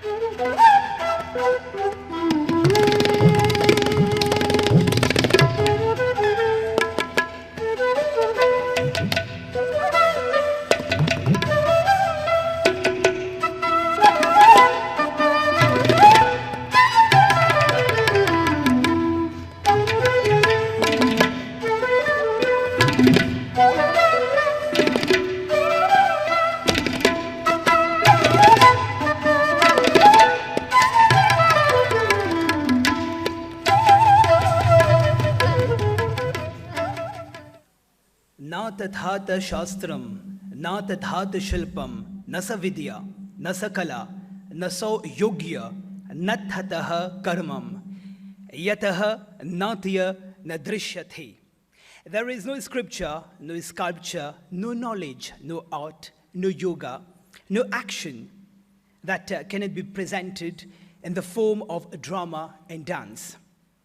न तथात शास्त्रम न तथात शिल्पम न स विद्या न स कला न सो योग्य न ततः कर्मम यतः नात्य न दृश्यते. There is no scripture, no sculpture, no knowledge, no art, no yoga, no action that cannot be presented in the form of drama and dance.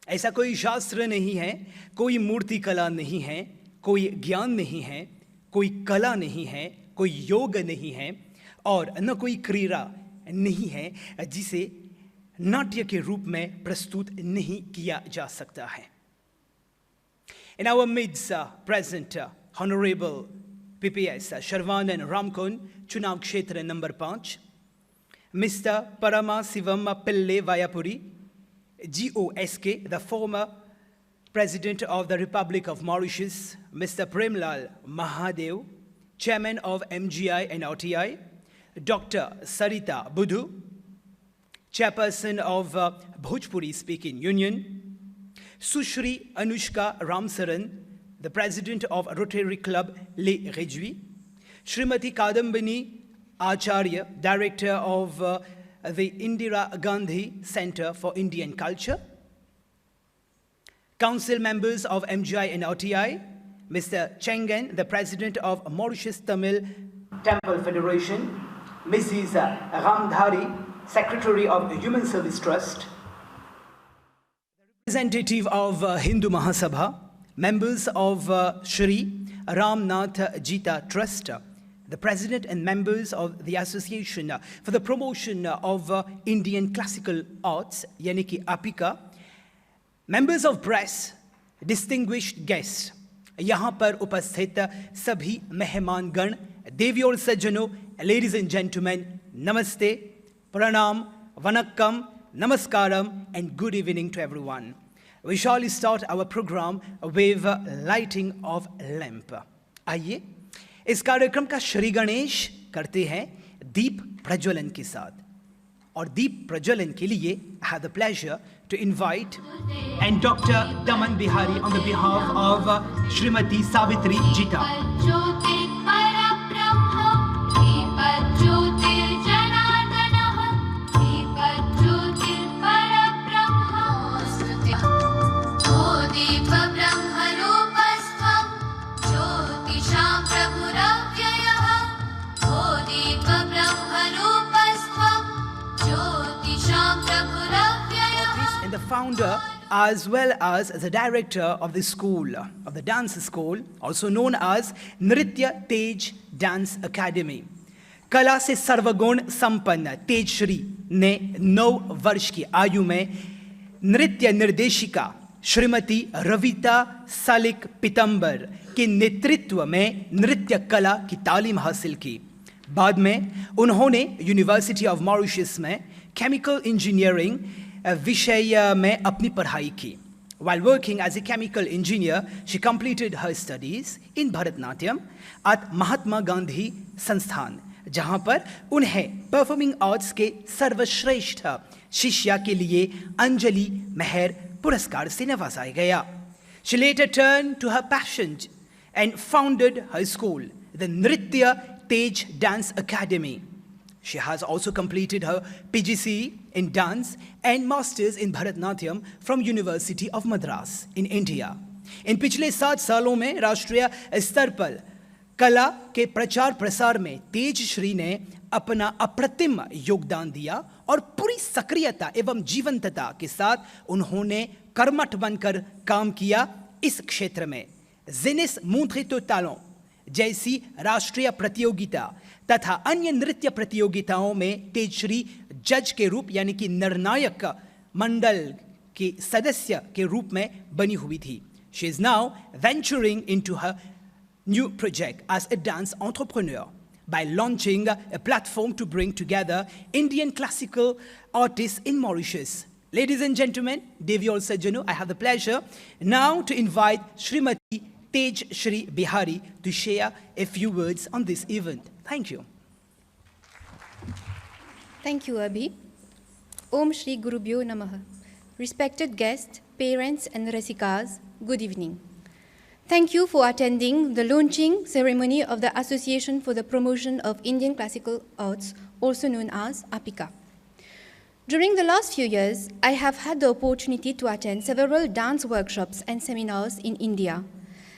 ऐसा कोई शास्त्र नहीं है, कोई मूर्ति कला नहीं है, कोई ज्ञान नहीं है, कोई कला नहीं है, कोई योग नहीं है और न कोई क्रीड़ा नहीं है जिसे नाट्य के रूप में प्रस्तुत नहीं किया जा सकता है. In our midst, present Honorable PPS Sharvanan Ramkon, चुनाव क्षेत्र number 5, Mr. Parama Sivam Pille Vayapuri, GOSK, the former President of the Republic of Mauritius, Mr. Premlal Mahadev, Chairman of MGI and RTI, Dr. Sarita Budhu, Chairperson of Bhojpuri Speaking Union, Sushri Anushka Ramsaran, the President of Rotary Club Les Réjouis, Srimati Kadambini Acharya, Director of the Indira Gandhi Center for Indian Culture, Council members of MGI and RTI, Mr. Chengen, the President of Mauritius Tamil Temple Federation, Mrs. Ramdhari, Secretary of Human Service Trust, representative of Hindu Mahasabha, members of Shri Ramnath Jita Trust, the President and members of the Association for the Promotion of Indian Classical Arts, यानी कि APICA, members of press, distinguished guests, यहाँ पर उपस्थित सभी मेहमानगण, देवी और सज्जनों, ladies and gentlemen, namaste, pranam, vanakkam, namaskaram, and good evening to everyone. We shall start our program with lighting of lamp. आइए इस कार्यक्रम का श्री गणेश करते हैं दीप प्रज्वलन के साथ. और दीप प्रज्वलन के लिए I have the pleasure to invite and Dr. Daman Bihari on the behalf of Srimati Savitri Jita. The founder as well as the director of the school, of the dance school, also known as Nritya Tej Dance Academy. कला से सर्वगुण संपन्न तेजश्री ने 9 वर्ष की आयु में नृत्य निर्देशिका श्रीमती रविता सालिक पितंबर के नेतृत्व में नृत्य कला की तालीम हासिल की. बाद में उन्होंने यूनिवर्सिटी ऑफ मॉरिशस में केमिकल इंजीनियरिंग विषय में अपनी पढ़ाई की. While working as a chemical engineer, she completed her studies in Bharatnatyam at Mahatma Gandhi Sansthan, जहां पर उन्हें परफॉर्मिंग आर्ट्स के सर्वश्रेष्ठ शिष्या के लिए अंजलि मेहर पुरस्कार से नवाजा गया. She later turned to her passion and founded her school, the Nritya Tej Dance Academy. She has also completed her PGCE in dance and masters in Bharatnatyam from University of Madras in India. इन पिछले 7 सालों में राष्ट्रीय स्तर पर कला के प्रचार प्रसार में तेजश्री ने अपना अप्रतिम योगदान दिया और पूरी सक्रियता एवं जीवंतता के साथ उन्होंने कर्मठ बनकर काम किया. इस क्षेत्र में जेनिस मूंथ्रितो तालों जैसी राष्ट्रीय प्रतियोगिता तथा अन्य नृत्य प्रतियोगिताओं में तेजश्री जज के रूप यानी कि निर्णायक मंडल के सदस्य के रूप में बनी हुई थी. She is now venturing into her new project as a dance entrepreneur by launching a platform to bring together Indian classical artists in Mauritius. Ladies and gentlemen, Devyol Sajjano, I have the pleasure now to invite Srimati Tej Shri Bihari to share a few words on this event. Thank you. Thank you, Abhi. Om Shri Gurubhyo Namaha. Respected guests, parents and Rasikas, good evening. Thank you for attending the launching ceremony of the Association for the Promotion of Indian Classical Arts, also known as APICA. During the last few years, I have had the opportunity to attend several dance workshops and seminars in India,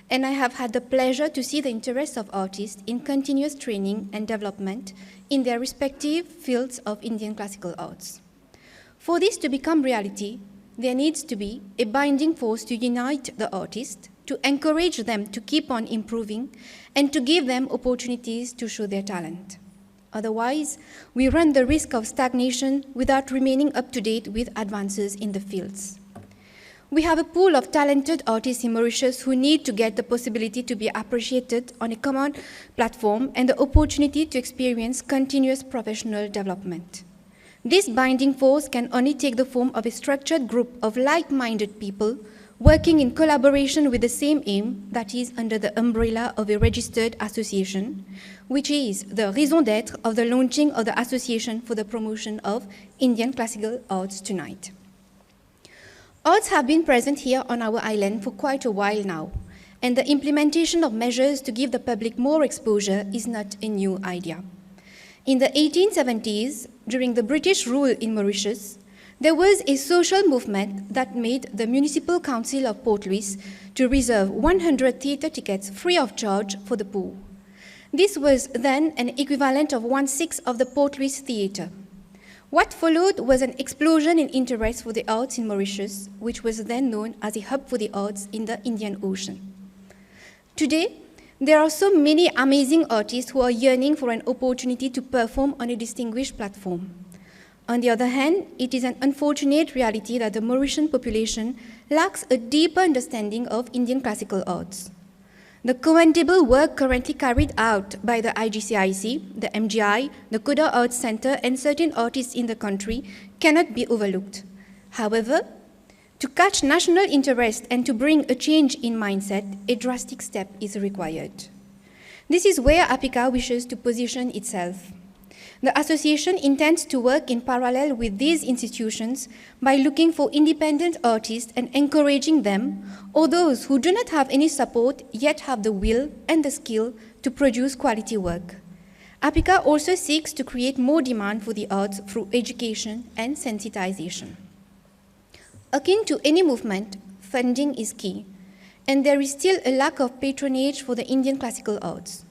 and I have had the pleasure to see the interest of artists in continuous training and development in their respective fields of Indian classical arts. For this to become reality, there needs to be a binding force to unite the artists, to encourage them to keep on improving, and to give them opportunities to show their talent. Otherwise, we run the risk of stagnation without remaining up to date with advances in the fields. We have a pool of talented artists in Mauritius who need to get the possibility to be appreciated on a common platform and the opportunity to experience continuous professional development. This binding force can only take the form of a structured group of like-minded people working in collaboration with the same aim, that is under the umbrella of a registered association, which is the raison d'être of the launching of the Association for the Promotion of Indian Classical Arts tonight. Arts have been present here on our island for quite a while now, and the implementation of measures to give the public more exposure is not a new idea. In the 1870s, during the British rule in Mauritius, there was a social movement that made the Municipal Council of Port Louis to reserve 100 theatre tickets free of charge for the poor. This was then an equivalent of 1/6 of the Port Louis Theatre. What followed was an explosion in interest for the arts in Mauritius, which was then known as a hub for the arts in the Indian Ocean. Today, there are so many amazing artists who are yearning for an opportunity to perform on a distinguished platform. On the other hand, it is an unfortunate reality that the Mauritian population lacks a deeper understanding of Indian classical arts. The commendable work currently carried out by the IGCIC, the MGI, the Koda Arts Center, and certain artists in the country cannot be overlooked. However, to catch national interest and to bring a change in mindset, a drastic step is required. This is where APICA wishes to position itself. The association intends to work in parallel with these institutions by looking for independent artists and encouraging them, or those who do not have any support yet have the will and the skill to produce quality work. APICA also seeks to create more demand for the arts through education and sensitization. Akin to any movement, funding is key, and there is still a lack of patronage for the Indian classical arts.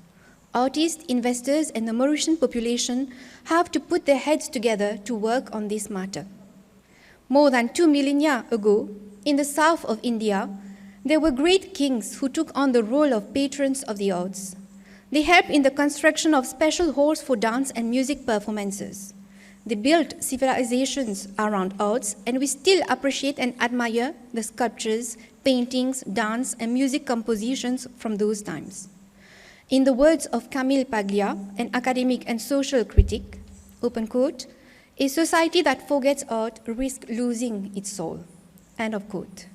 Artists, investors, and the Mauritian population have to put their heads together to work on this matter. More than 2 millennia ago, in the south of India, there were great kings who took on the role of patrons of the arts. They helped in the construction of special halls for dance and music performances. They built civilizations around arts, and we still appreciate and admire the sculptures, paintings, dance, and music compositions from those times. In the words of Camille Paglia, an academic and social critic, open quote, "A society that forgets art risks losing its soul," end of quote.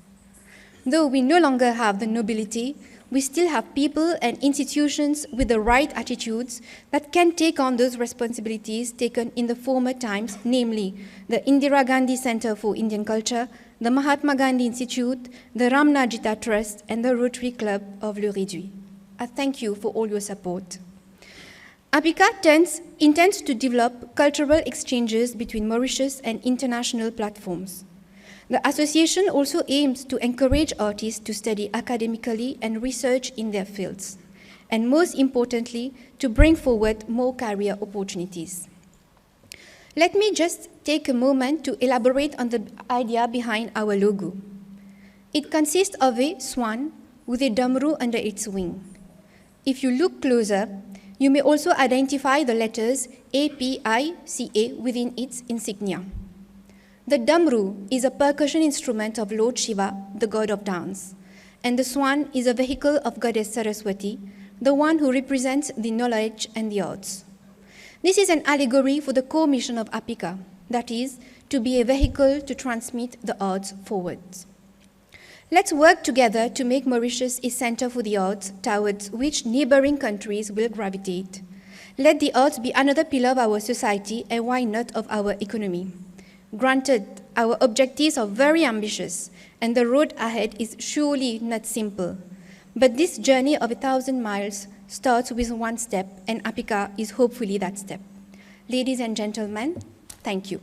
Though we no longer have the nobility, we still have people and institutions with the right attitudes that can take on those responsibilities taken in the former times, namely the Indira Gandhi Center for Indian Culture, the Mahatma Gandhi Institute, the Ramna Jita Trust, and the Rotary Club of Le Réduit. I thank you for all your support. APICA intends to develop cultural exchanges between Mauritius and international platforms. The association also aims to encourage artists to study academically and research in their fields, and most importantly, to bring forward more career opportunities. Let me just take a moment to elaborate on the idea behind our logo. It consists of a swan with a damru under its wing. If you look closer, You may also identify the letters A, P, I, C, A within its insignia. The damru is a percussion instrument of Lord Shiva, the god of dance, and the swan is a vehicle of goddess Saraswati, the one who represents the knowledge and the arts. This is an allegory for the core mission of Apika, that is, to be a vehicle to transmit the arts forwards. Let's work together to make Mauritius a center for the arts towards which neighboring countries will gravitate. Let the arts be another pillar of our society and why not of our economy. Granted, our objectives are very ambitious and the road ahead is surely not simple. But this journey of 1,000 miles starts with one step, and Apika is hopefully that step. Ladies and gentlemen, thank you.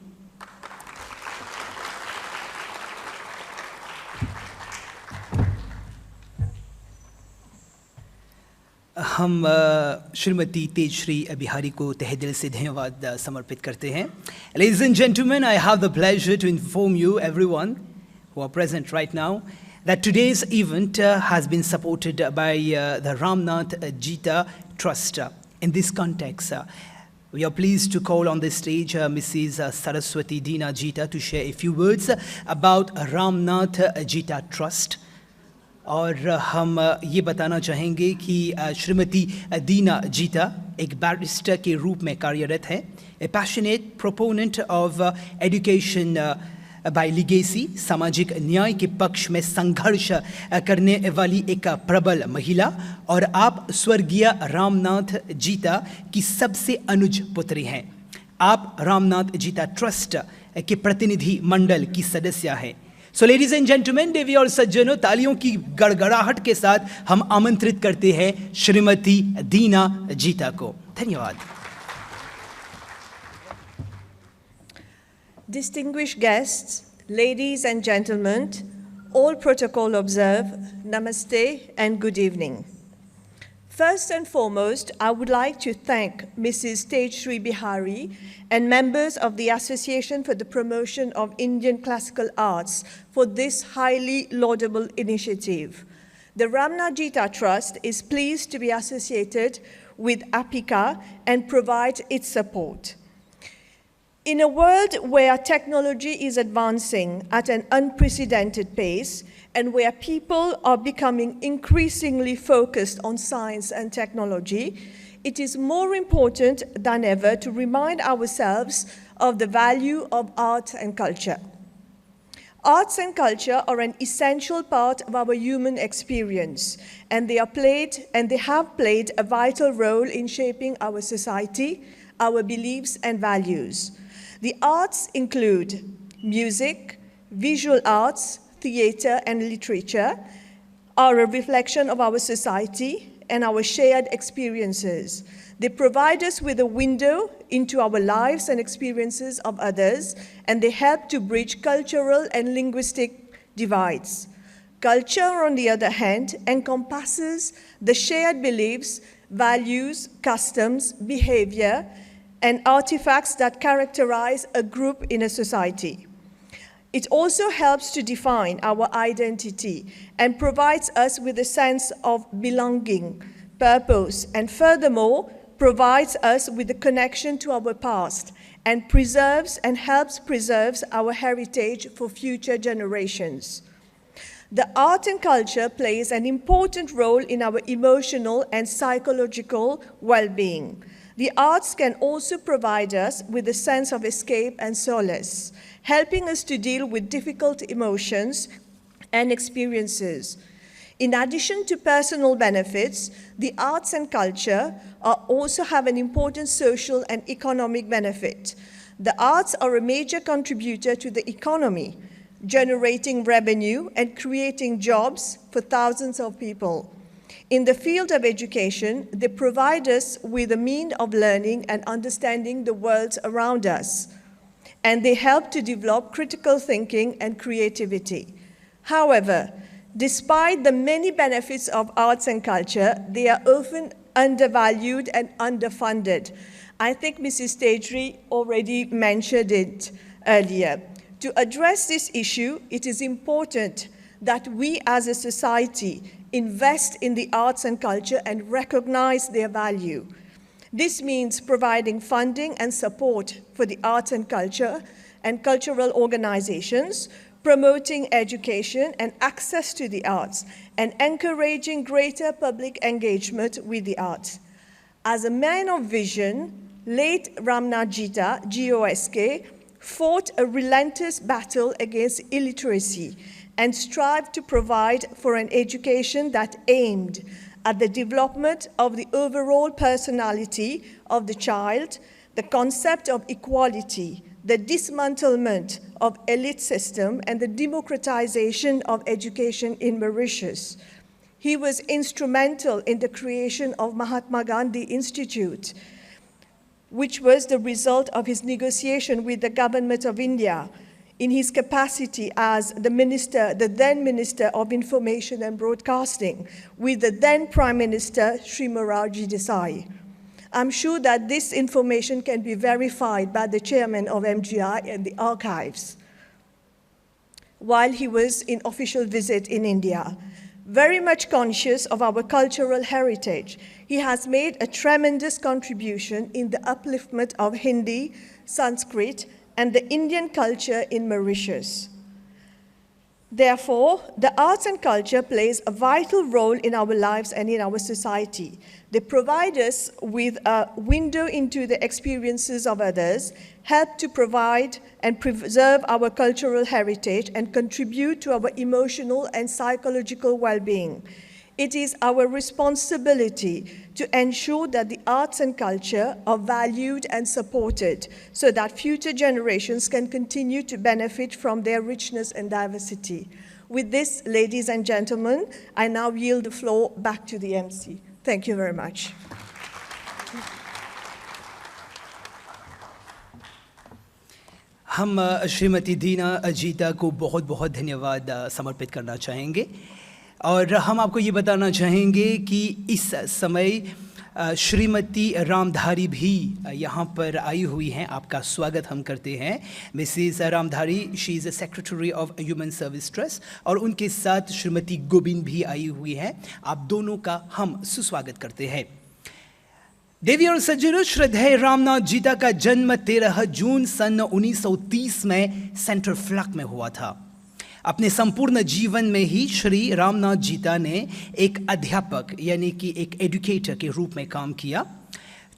हम श्रीमती तेजश्री बिहारी को तहे दिल से धन्यवाद समर्पित करते हैं. Ladies and gentlemen, I have the pleasure to inform you, everyone who are present right now, that today's event has been supported by the Ramnath Jita Trust. In this context, we are pleased to call on the stage Mrs. Saraswati Dina Jita to share a few words about Ramnath Jita Trust. और हम ये बताना चाहेंगे कि श्रीमती दीना जीता एक barrister के रूप में कार्यरत है. ए passionate proponent of education by legacy, सामाजिक न्याय के पक्ष में संघर्ष करने वाली एक प्रबल महिला, और आप स्वर्गीय रामनाथ जीता की सबसे अनुज पुत्री हैं. आप रामनाथ जीता ट्रस्ट के प्रतिनिधि मंडल की सदस्य हैं. So ladies and gentlemen, देवी और सज्जनों, तालियों की गड़गड़ाहट के साथ हम आमंत्रित करते हैं श्रीमती दीना जीता को. धन्यवाद. Distinguished guests, ladies and gentlemen, all protocol observed, namaste and good evening. First and foremost, I would like to thank Mrs. Tejshri Bihari and members of the Association for the Promotion of Indian Classical Arts for this highly laudable initiative. The Ramnath Jita Trust is pleased to be associated with Apika and provide its support. In a world where technology is advancing at an unprecedented pace, and where people are becoming increasingly focused on science and technology, it is more important than ever to remind ourselves of the value of art and culture. Arts and culture are an essential part of our human experience, and they have played a vital role in shaping our society, our beliefs and values. The arts include music, visual arts, theater and literature, are a reflection of our society and our shared experiences. They provide us with a window into our lives and experiences of others, and they help to bridge cultural and linguistic divides. Culture, on the other hand, encompasses the shared beliefs, values, customs, behavior, and artifacts that characterize a group in a society. It also helps to define our identity and provides us with a sense of belonging, purpose, and furthermore, provides us with a connection to our past and preserves and helps preserve our heritage for future generations. The art and culture plays an important role in our emotional and psychological well-being. The arts can also provide us with a sense of escape and solace, helping us to deal with difficult emotions and experiences. In addition to personal benefits, the arts and culture also have an important social and economic benefit. The arts are a major contributor to the economy, generating revenue and creating jobs for thousands of people. In the field of education, they provide us with a means of learning and understanding the world around us, and they help to develop critical thinking and creativity. However, despite the many benefits of arts and culture, they are often undervalued and underfunded. I think Mrs. Tejri already mentioned it earlier. To address this issue, it is important that we as a society invest in the arts and culture and recognize their value. This means providing funding and support for the arts and culture and cultural organizations, promoting education and access to the arts, and encouraging greater public engagement with the arts. As a man of vision, late Ramnath Jita, GOSK, fought a relentless battle against illiteracy and strived to provide for an education that aimed at the development of the overall personality of the child, the concept of equality, the dismantlement of elite system, and the democratization of education in Mauritius. He was instrumental in the creation of Mahatma Gandhi Institute, which was the result of his negotiation with the government of India in his capacity as the then Minister of Information and Broadcasting, with the then Prime Minister, Sri Morarji Desai. I'm sure that this information can be verified by the chairman of MGI and the archives while he was in official visit in India. Very much conscious of our cultural heritage, he has made a tremendous contribution in the upliftment of Hindi, Sanskrit, and the Indian culture in Mauritius. Therefore, the arts and culture plays a vital role in our lives and in our society. They provide us with a window into the experiences of others, help to provide and preserve our cultural heritage, and contribute to our emotional and psychological well-being. It is our responsibility to ensure that the arts and culture are valued and supported so that future generations can continue to benefit from their richness and diversity. With this, ladies and gentlemen, I now yield the floor back to the MC. Thank you very much. हम श्रीमती दीना अजीता को बहुत बहुत धन्यवाद समर्पित करना चाहेंगे और हम आपको ये बताना चाहेंगे कि इस समय श्रीमती रामधारी भी यहाँ पर आई हुई हैं। आपका स्वागत हम करते हैं। Mrs Ramdhari, she is a secretary of human service trust, और उनके साथ श्रीमती गोबिंद भी आई हुई हैं। आप दोनों का हम सुस्वागत करते हैं। देवी और सज्जनों, श्रद्धेय रामनाथ जीता का जन्म 13 जून सन 1930 में सेंट्रल फ्लैग में हुआ था। अपने संपूर्ण जीवन में ही श्री रामनाथ जीता ने एक अध्यापक यानी कि एक एजुकेटर के रूप में काम किया।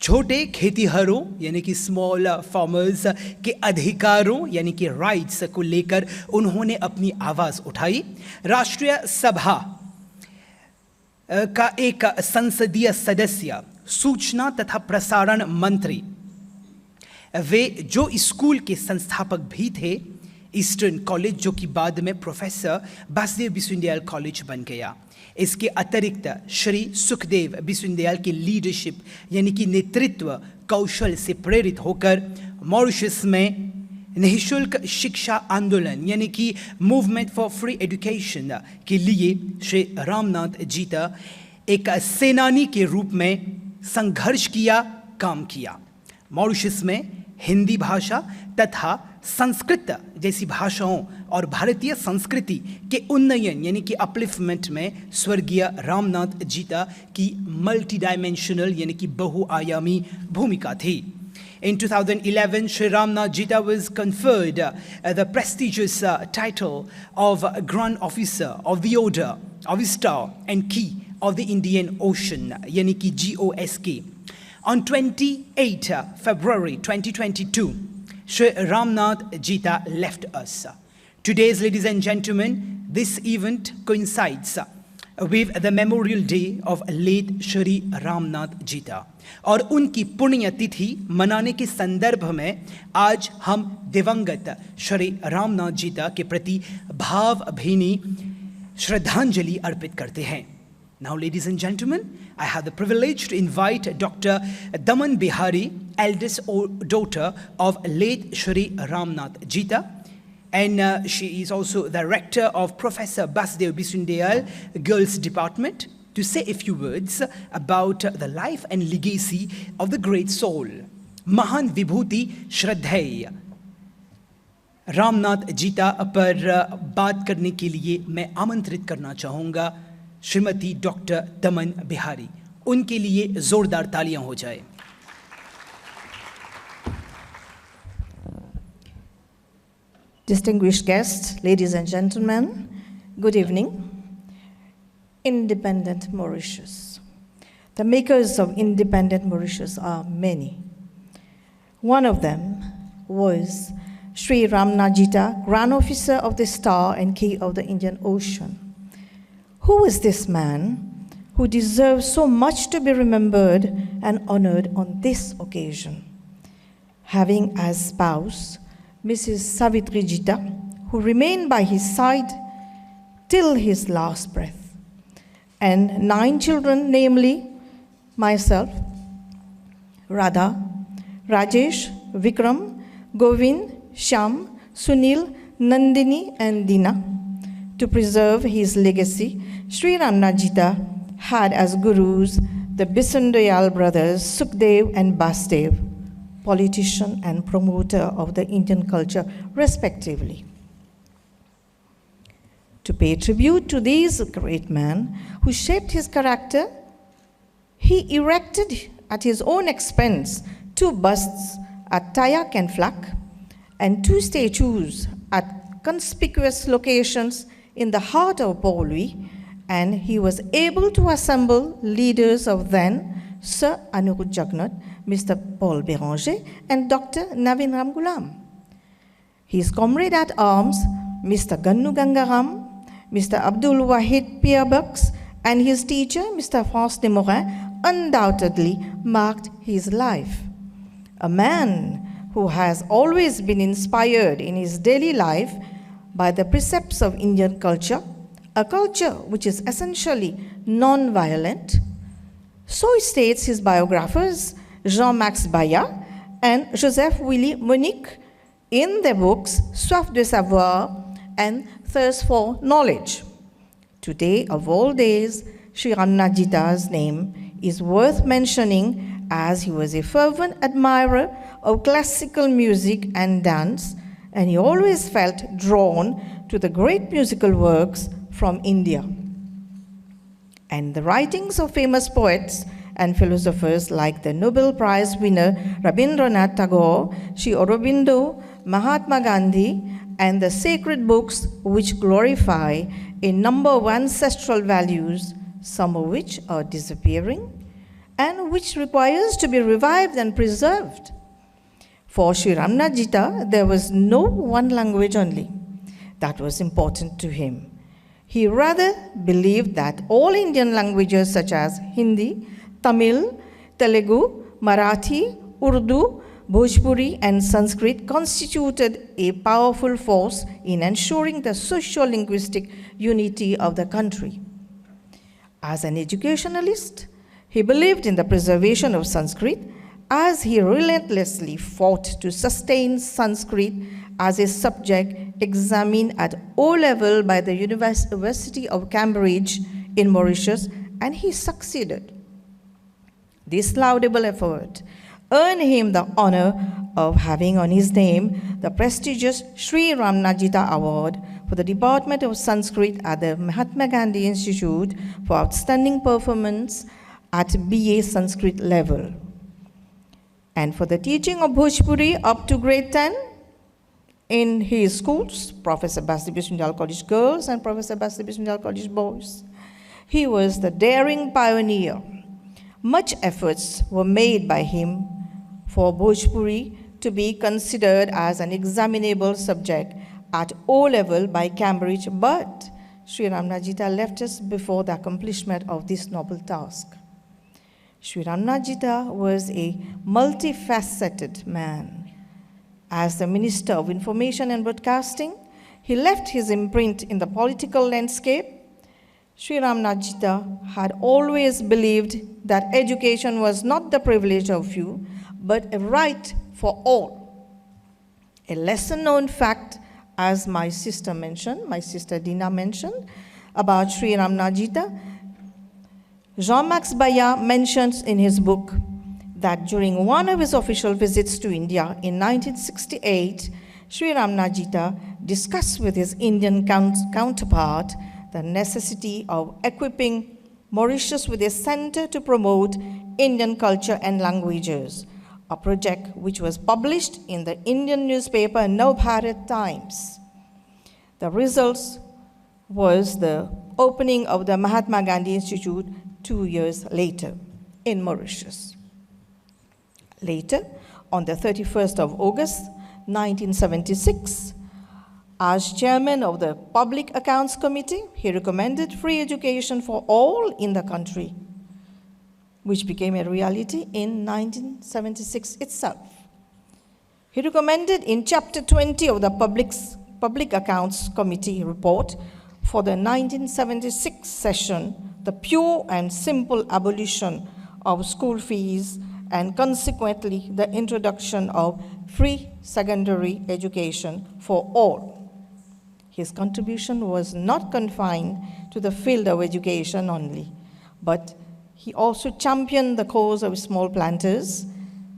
छोटे खेतीहरों यानी कि स्मॉल फार्मर्स के अधिकारों यानी कि राइट्स को लेकर उन्होंने अपनी आवाज़ उठाई। राष्ट्रीय सभा का एक संसदीय सदस्य, सूचना तथा प्रसारण मंत्री, वे जो स्कूल के संस्थापक भी थे, ईस्टर्न कॉलेज, जो कि बाद में प्रोफेसर बासुदेव बिस्वुंदयाल कॉलेज बन गया। इसके अतिरिक्त श्री सुखदेव बिस्वुंदयाल की लीडरशिप यानी कि नेतृत्व कौशल से प्रेरित होकर मॉरिशस में निःशुल्क शिक्षा आंदोलन यानी कि मूवमेंट फॉर फ्री एजुकेशन के लिए श्री रामनाथ जीता एक सेनानी के रूप में संघर्ष किया, काम किया। मॉरिशस में हिंदी भाषा तथा संस्कृत जैसी भाषाओं और भारतीय संस्कृति के उन्नयन यानी कि अपलिफ्टमेंट में स्वर्गीय रामनाथ जीता की मल्टी डायमेंशनल यानी कि बहुआयामी भूमिका थी। In 2011, Sri Ramnath Jita was conferred the prestigious title of Grand Officer of the Order of Star and Key of the Indian Ocean, yani ki GOSK. On 28 February 2022, Sri Ramnath Jita left us. Today, ladies and gentlemen, this event coincides with the Memorial Day of late Shri Ramnath Jita. और उनकी पुण्यतिथि मनाने के संदर्भ में आज हम दिवंगत श्री रामनाथ जीता के प्रति भावभीनी श्रद्धांजलि अर्पित करते हैं। Now, ladies and gentlemen, I have the privilege to invite Dr. Daman Bihari, eldest daughter of late Shri Ramnath Jita, and she is also the rector of Professor Basadev Biswundayal Girls Department, to say a few words about the life and legacy of the great soul, Mahan Vibhuti Shraddhey Ramnath जीता पर बात करने के लिए मैं आमंत्रित करना चाहूँगा श्रीमती डॉक्टर दमन बिहारी। उनके लिए जोरदार तालियां हो जाए। distinguished guests, ladies and gentlemen, good evening. Independent Mauritius. The makers of independent Mauritius are many. One of them was Sri Ramnajita, Grand Officer of the Star and Key of the Indian Ocean. Who is this man who deserves so much to be remembered and honored on this occasion? Having as spouse Mrs. Savitri Jita, who remained by his side till his last breath, and 9 children, namely myself, Radha, Rajesh, Vikram, Govind, Shyam, Sunil, Nandini, and Dina. To preserve his legacy, Sri Ramnajita had as gurus the Bisun Dayal brothers, Sukhdev and Basdev, politician and promoter of the Indian culture, respectively. To pay tribute to these great men who shaped his character, he erected at his own expense 2 busts at Tayak and Flak and 2 statues at conspicuous locations in the heart of Port Louis, and he was able to assemble leaders of then Sir Anirudh Jagnat, Mr. Paul Béranger, and Dr. Navin Ramgulam. His comrade at arms, Mr. Gannu Gangaram, Mr. Abdul Wahid Pierbux, and his teacher, Mr. France de Morin, undoubtedly marked his life. A man who has always been inspired in his daily life by the precepts of Indian culture, a culture which is essentially non-violent. So states his biographers, Jean-Max Bayat and Joseph Willy Monique, in their books Soif de Savoir and Thirst for Knowledge. Today, of all days, Sri Ramnajita's name is worth mentioning, as he was a fervent admirer of classical music and dance, and he always felt drawn to the great musical works from India. And the writings of famous poets and philosophers like the Nobel Prize winner Rabindranath Tagore, Sri Aurobindo, Mahatma Gandhi, and the sacred books which glorify a number of ancestral values, some of which are disappearing, and which requires to be revived and preserved. For Sri Ramnajita, there was no one language only that was important to him. He rather believed that all Indian languages such as Hindi, Tamil, Telugu, Marathi, Urdu, Bhojpuri, and Sanskrit constituted a powerful force in ensuring the socio-linguistic unity of the country. As an educationalist, he believed in the preservation of Sanskrit, as he relentlessly fought to sustain Sanskrit as a subject examined at O-level by the University of Cambridge in Mauritius, and he succeeded. This laudable effort earned him the honor of having on his name the prestigious Sri Ramnajita Award for the Department of Sanskrit at the Mahatma Gandhi Institute for outstanding performance at BA Sanskrit level. And for the teaching of Bhojpuri up to grade 10 in his schools, Professor Basdev Bismillah College Girls and Professor Basdev Bismillah College Boys, he was the daring pioneer. Much efforts were made by him for Bhojpuri to be considered as an examinable subject at O-level by Cambridge, but Sri Ramnajita left us before the accomplishment of this noble task. Sri Ramnajita was a multifaceted man. As the Minister of Information and Broadcasting, he left his imprint in the political landscape. Sri Ramnajita had always believed that education was not the privilege of few, but a right for all. A lesser-known fact, as my sister Dina mentioned, about Sri Ramnajita, Jean-Max Bayat mentions in his book that during one of his official visits to India in 1968, Sri Ramnajita discussed with his Indian counterpart the necessity of equipping Mauritius with a center to promote Indian culture and languages, a project which was published in the Indian newspaper Navbharat Times. The results was the opening of the Mahatma Gandhi Institute 2 years later in Mauritius. Later, on the 31st of August 1976, as chairman of the Public Accounts Committee, he recommended free education for all in the country, which became a reality in 1976 itself. He recommended in Chapter 20 of the Public Accounts Committee report for the 1976 session the pure and simple abolition of school fees and consequently the introduction of free secondary education for all. His contribution was not confined to the field of education only, but he also championed the cause of small planters.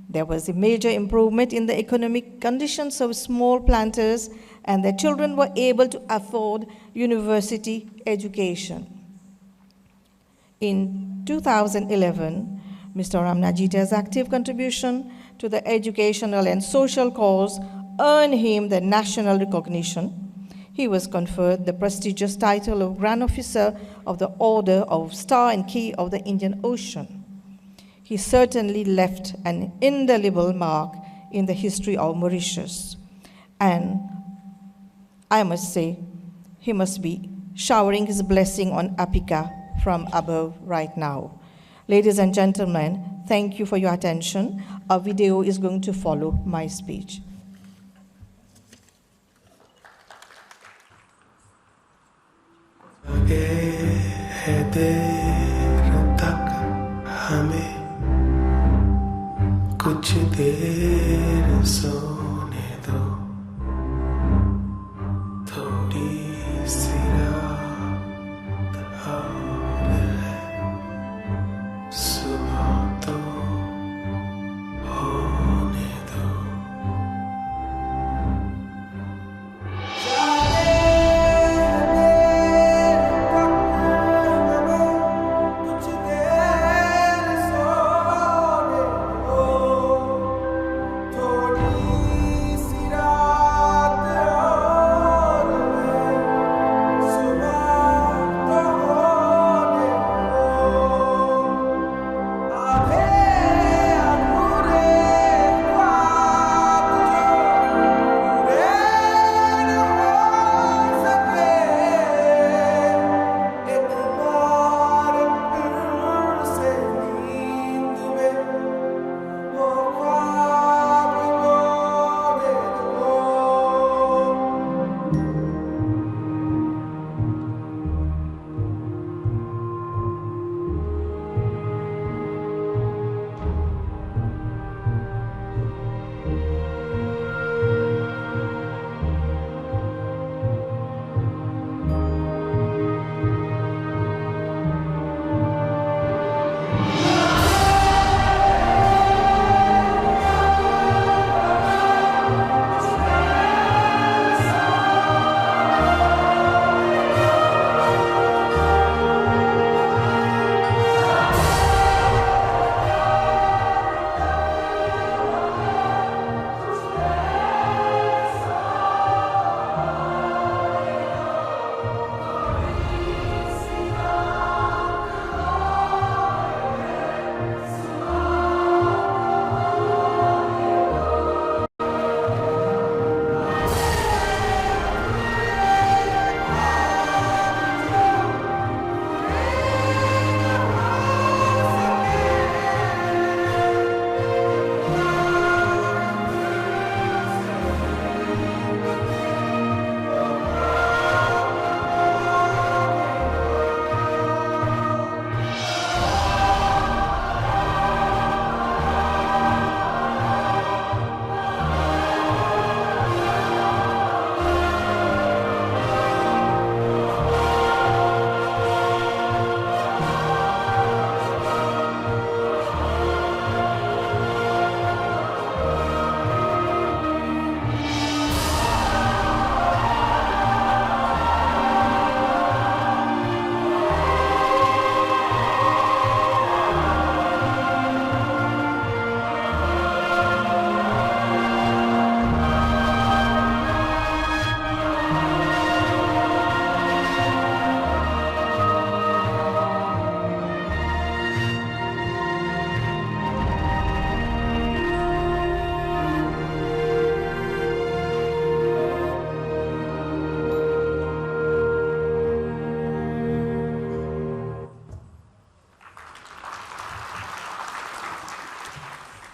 There was a major improvement in the economic conditions of small planters, and their children were able to afford university education. In 2011, Mr. Ramnajita's active contribution to the educational and social cause earned him the national recognition. He was conferred the prestigious title of Grand Officer of the Order of Star and Key of the Indian Ocean. He certainly left an indelible mark in the history of Mauritius. And I must say, he must be showering his blessing on Apika from above right now. Ladies and gentlemen, thank you for your attention. A video is going to follow my speech. कुछ देर सोने दो थोड़ी सी रात और है सुबह तो होने दो कुछ देर सोने दो थोड़ी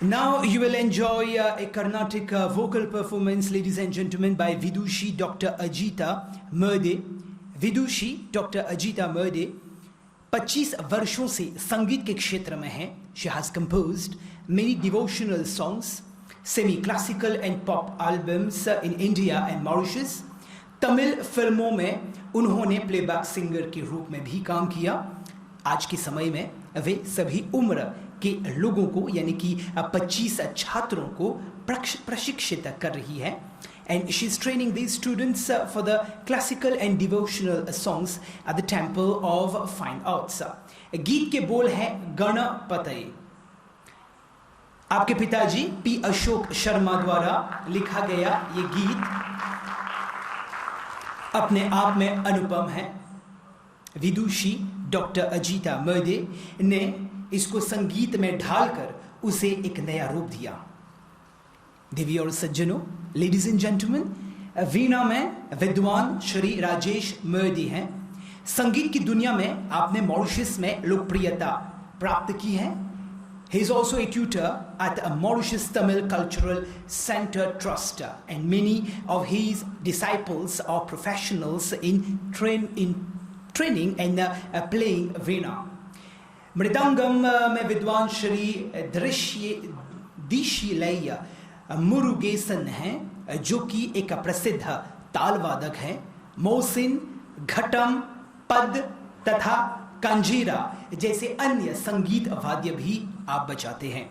Now you will enjoy a Carnatic vocal performance, ladies and gentlemen, by Vidushi Dr. Ajita Murde. Vidushi Dr. Ajita Murde 25 वर्षों से संगीत के क्षेत्र में हैं. She has composed many devotional songs, semi-classical and pop albums in India and Mauritius. Tamil फिल्मों में उन्होंने प्लेबैक सिंगर के रूप में भी काम किया. आज के समय में वे सभी उम्र के लोगों को यानी कि 25 छात्रों को प्रशिक्षित कर रही है. And she's training these students for the classical and devotional songs at the Temple of Fine Arts. गीत के बोल हैं गणपतये. आपके पिताजी पी अशोक शर्मा द्वारा लिखा गया ये गीत अपने आप में अनुपम है. विदुषी डॉक्टर अजीता मर्दे ने इसको संगीत में ढालकर उसे एक नया रूप दिया. देवी और सज्जनों, लेडीज एंड जेंटलमैन, वीणा में विद्वान श्री राजेश मर्दे हैं. संगीत की दुनिया में आपने मॉरिशस में लोकप्रियता प्राप्त की है. He is also a tutor at a Mauritius Tamil Cultural Center Trust, and many of his disciples are professionals in training and playing veena. Mridangam में विद्वान श्री दिशिलैया मुरुगेसन हैं, जो कि एक प्रसिद्ध तालवादक हैं. मोसिन, घटम, पद तथा कंजीरा जैसे अन्य संगीत वाद्य भी आप बजाते हैं.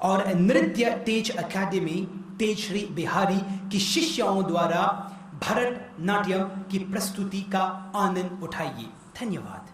और नृत्य तेज अकेडमी तेज श्री बिहारी की शिष्यों द्वारा भरतनाट्यम की प्रस्तुति का आनंद उठाइए. धन्यवाद.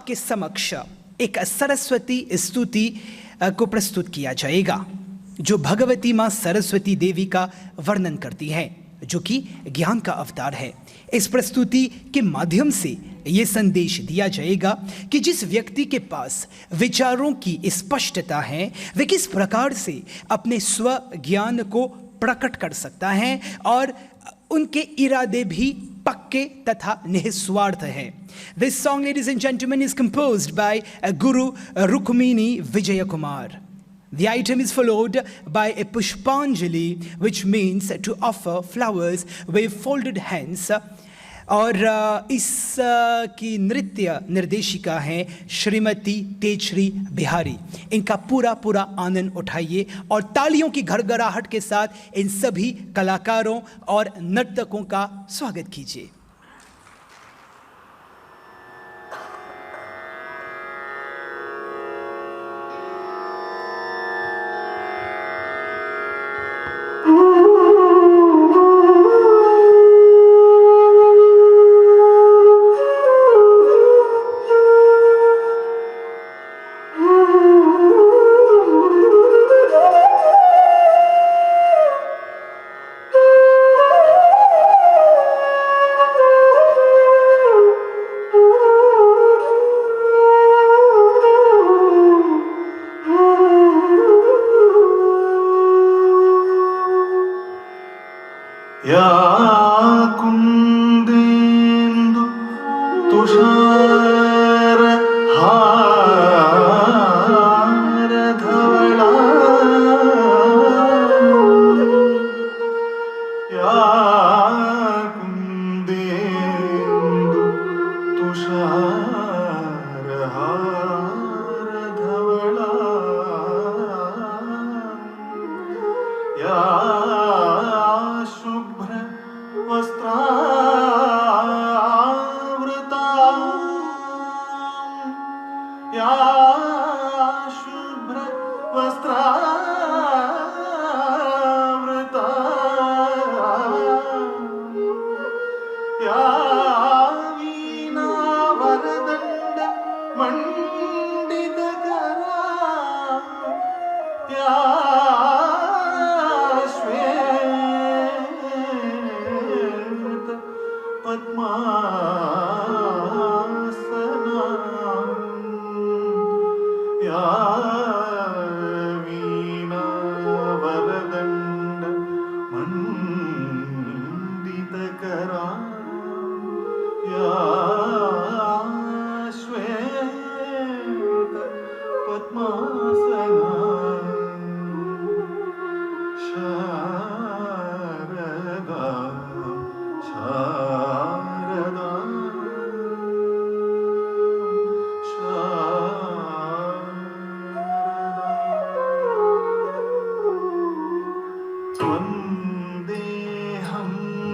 आपके समक्ष एक सरस्वती स्तुति को प्रस्तुत किया जाएगा, जो भगवती माँ सरस्वती देवी का वर्णन करती है, जो कि ज्ञान का अवतार है। इस प्रस्तुति के माध्यम से ये संदेश दिया जाएगा कि जिस व्यक्ति के पास विचारों की स्पष्टता है, वे किस प्रकार से अपने स्व ज्ञान को प्रकट कर सकता है और उनके इरादे भी पक्के तथा निस्वार्थ है। This song, ladies and gentlemen, is composed by Guru Rukmini Vijaya Kumar. The item is followed by a Pushpanjali, which means to offer flowers with folded hands. और इसकी नृत्य निर्देशिका हैं श्रीमती तेजश्री बिहारी। इनका पूरा आनंद उठाइए और तालियों की घरघराहट के साथ इन सभी कलाकारों और नर्तकों का स्वागत कीजिए। या कुन्देन्दु तुषार हार धवला या कुन्देन्दु तुषार हार धवला या शुभ्र वस्त्रावृता या शुभ्र वस्त्रावृता या वीणा वरदण्ड मण्डितकरा या पद्मासना या वीणा वरदण्ड मण्डितकरा या श्वेत पद्मासना शारदा शारदा शारदा त्वन्देहं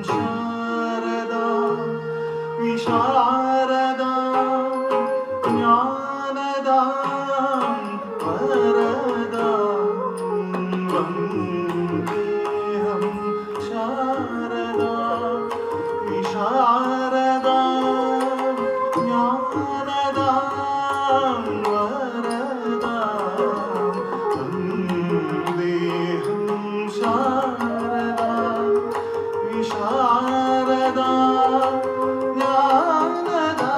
शारदा विशारदा ज्ञानदा वरदा वन्देहं शारदा विशारदा ज्ञानदा वरदा वन्देहं शारदा विशारदा ज्ञानदा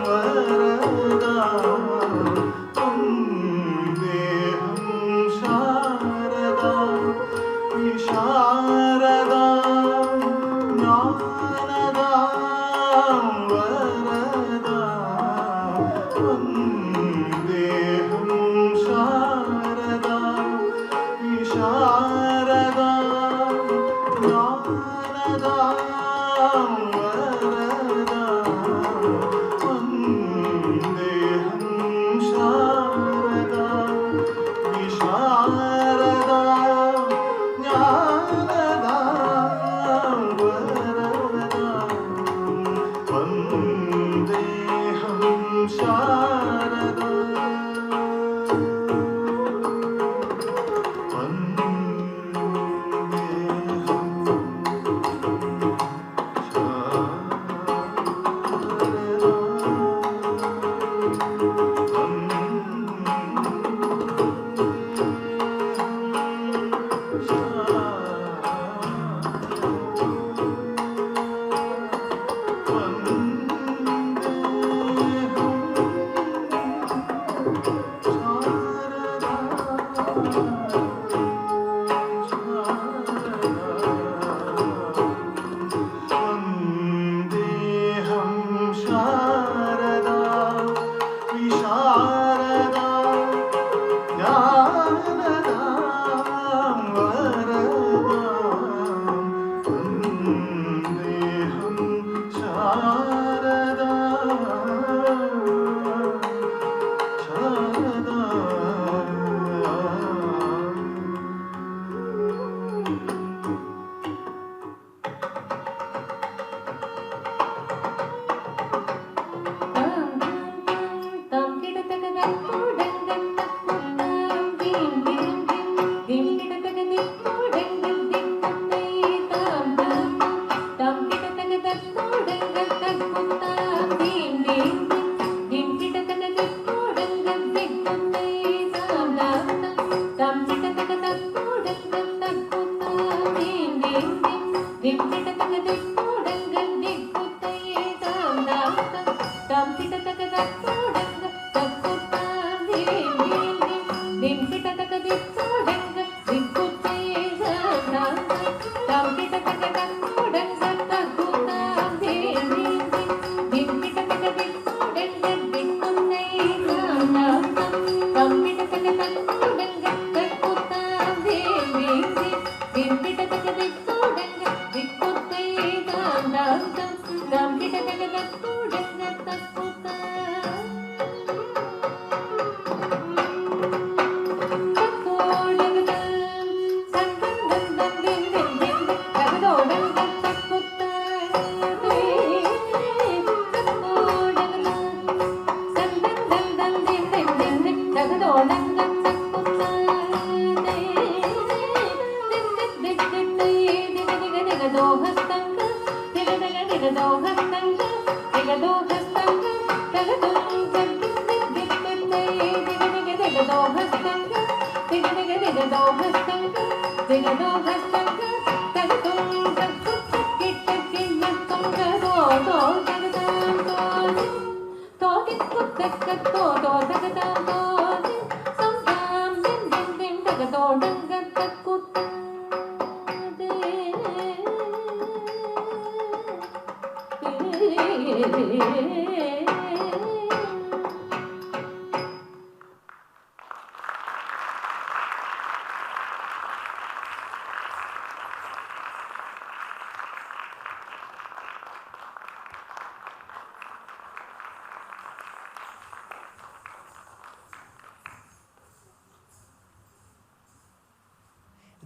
वरदा वन्देहं शारदा विशारदा ज्ञानदा वरदा वन्देहं शारदा विशारदा ज्ञानदा वरदा वन्देहं Sharda विशारदा Dnyanada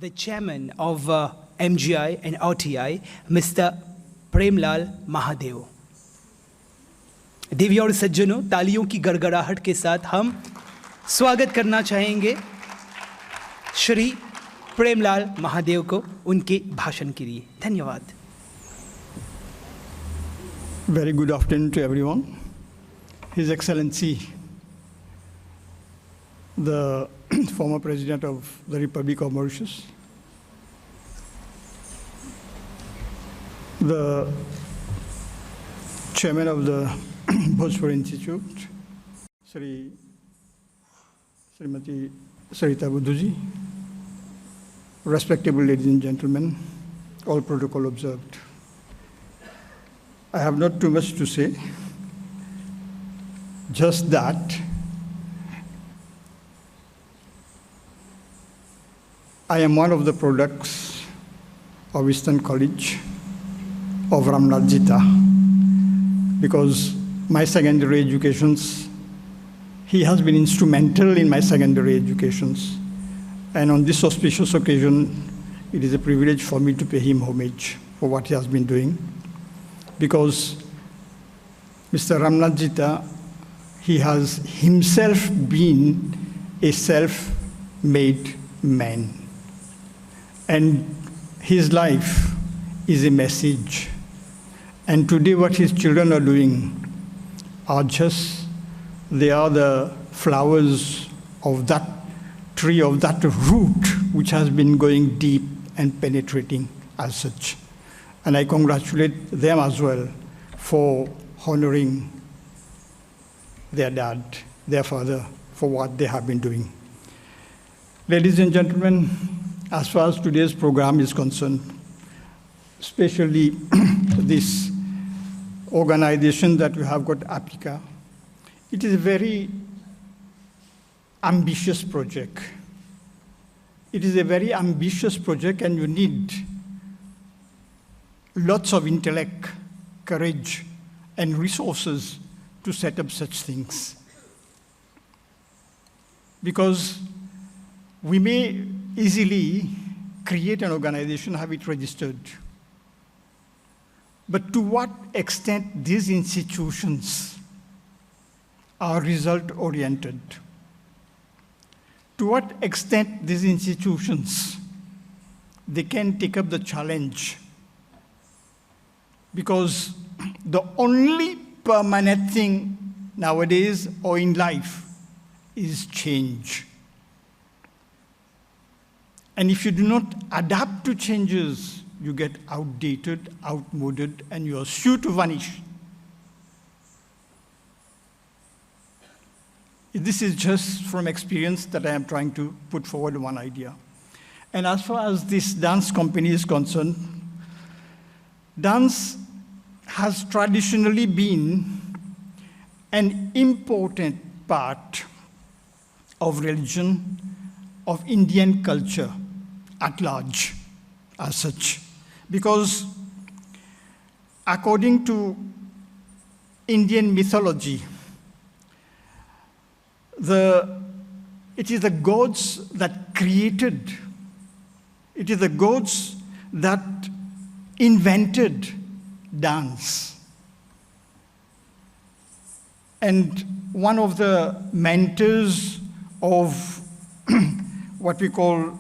The chairman of MGI and RTI, Mr. Premlal Mahadev. देवी और सज्जनों, तालियों की गड़गड़ाहट के साथ हम स्वागत करना चाहेंगे श्री प्रेमलाल महादेव को उनके भाषण के लिए। धन्यवाद। Very good afternoon to everyone. His Excellency, the former President of the Republic of Mauritius, the Chairman of the Bhojpur Institute, Srimati Sarita Buddhuji, respectable ladies and gentlemen, all protocol observed. I have not too much to say, just that I am one of the products of Eastern College of Ramnath Jita, because my secondary educations, he has been instrumental in my secondary educations. And on this auspicious occasion, it is a privilege for me to pay him homage for what he has been doing. Because Mr. Ramnath Jita, he has himself been a self-made man. And his life is a message. And today what his children are doing are just, they are the flowers of that tree, of that root which has been going deep and penetrating as such. And I congratulate them as well for honoring their dad, their father, for what they have been doing. Ladies and gentlemen, as far as today's program is concerned, especially this organization that we have got, APICA, it is a very ambitious project. It is a very ambitious project, and you need lots of intellect, courage, and resources to set up such things. Because we may easily create an organization, have it registered. But to what extent these institutions are result-oriented? To what extent these institutions, they can take up the challenge? Because the only permanent thing nowadays or in life is change. And if you do not adapt to changes, you get outdated, outmoded, and you are sure to vanish. This is just from experience that I am trying to put forward one idea. And as far as this dance company is concerned, dance has traditionally been an important part of religion, of Indian culture at large, as such. Because according to Indian mythology, it is the gods that created, it is the gods that invented dance. And one of the mentors of what we call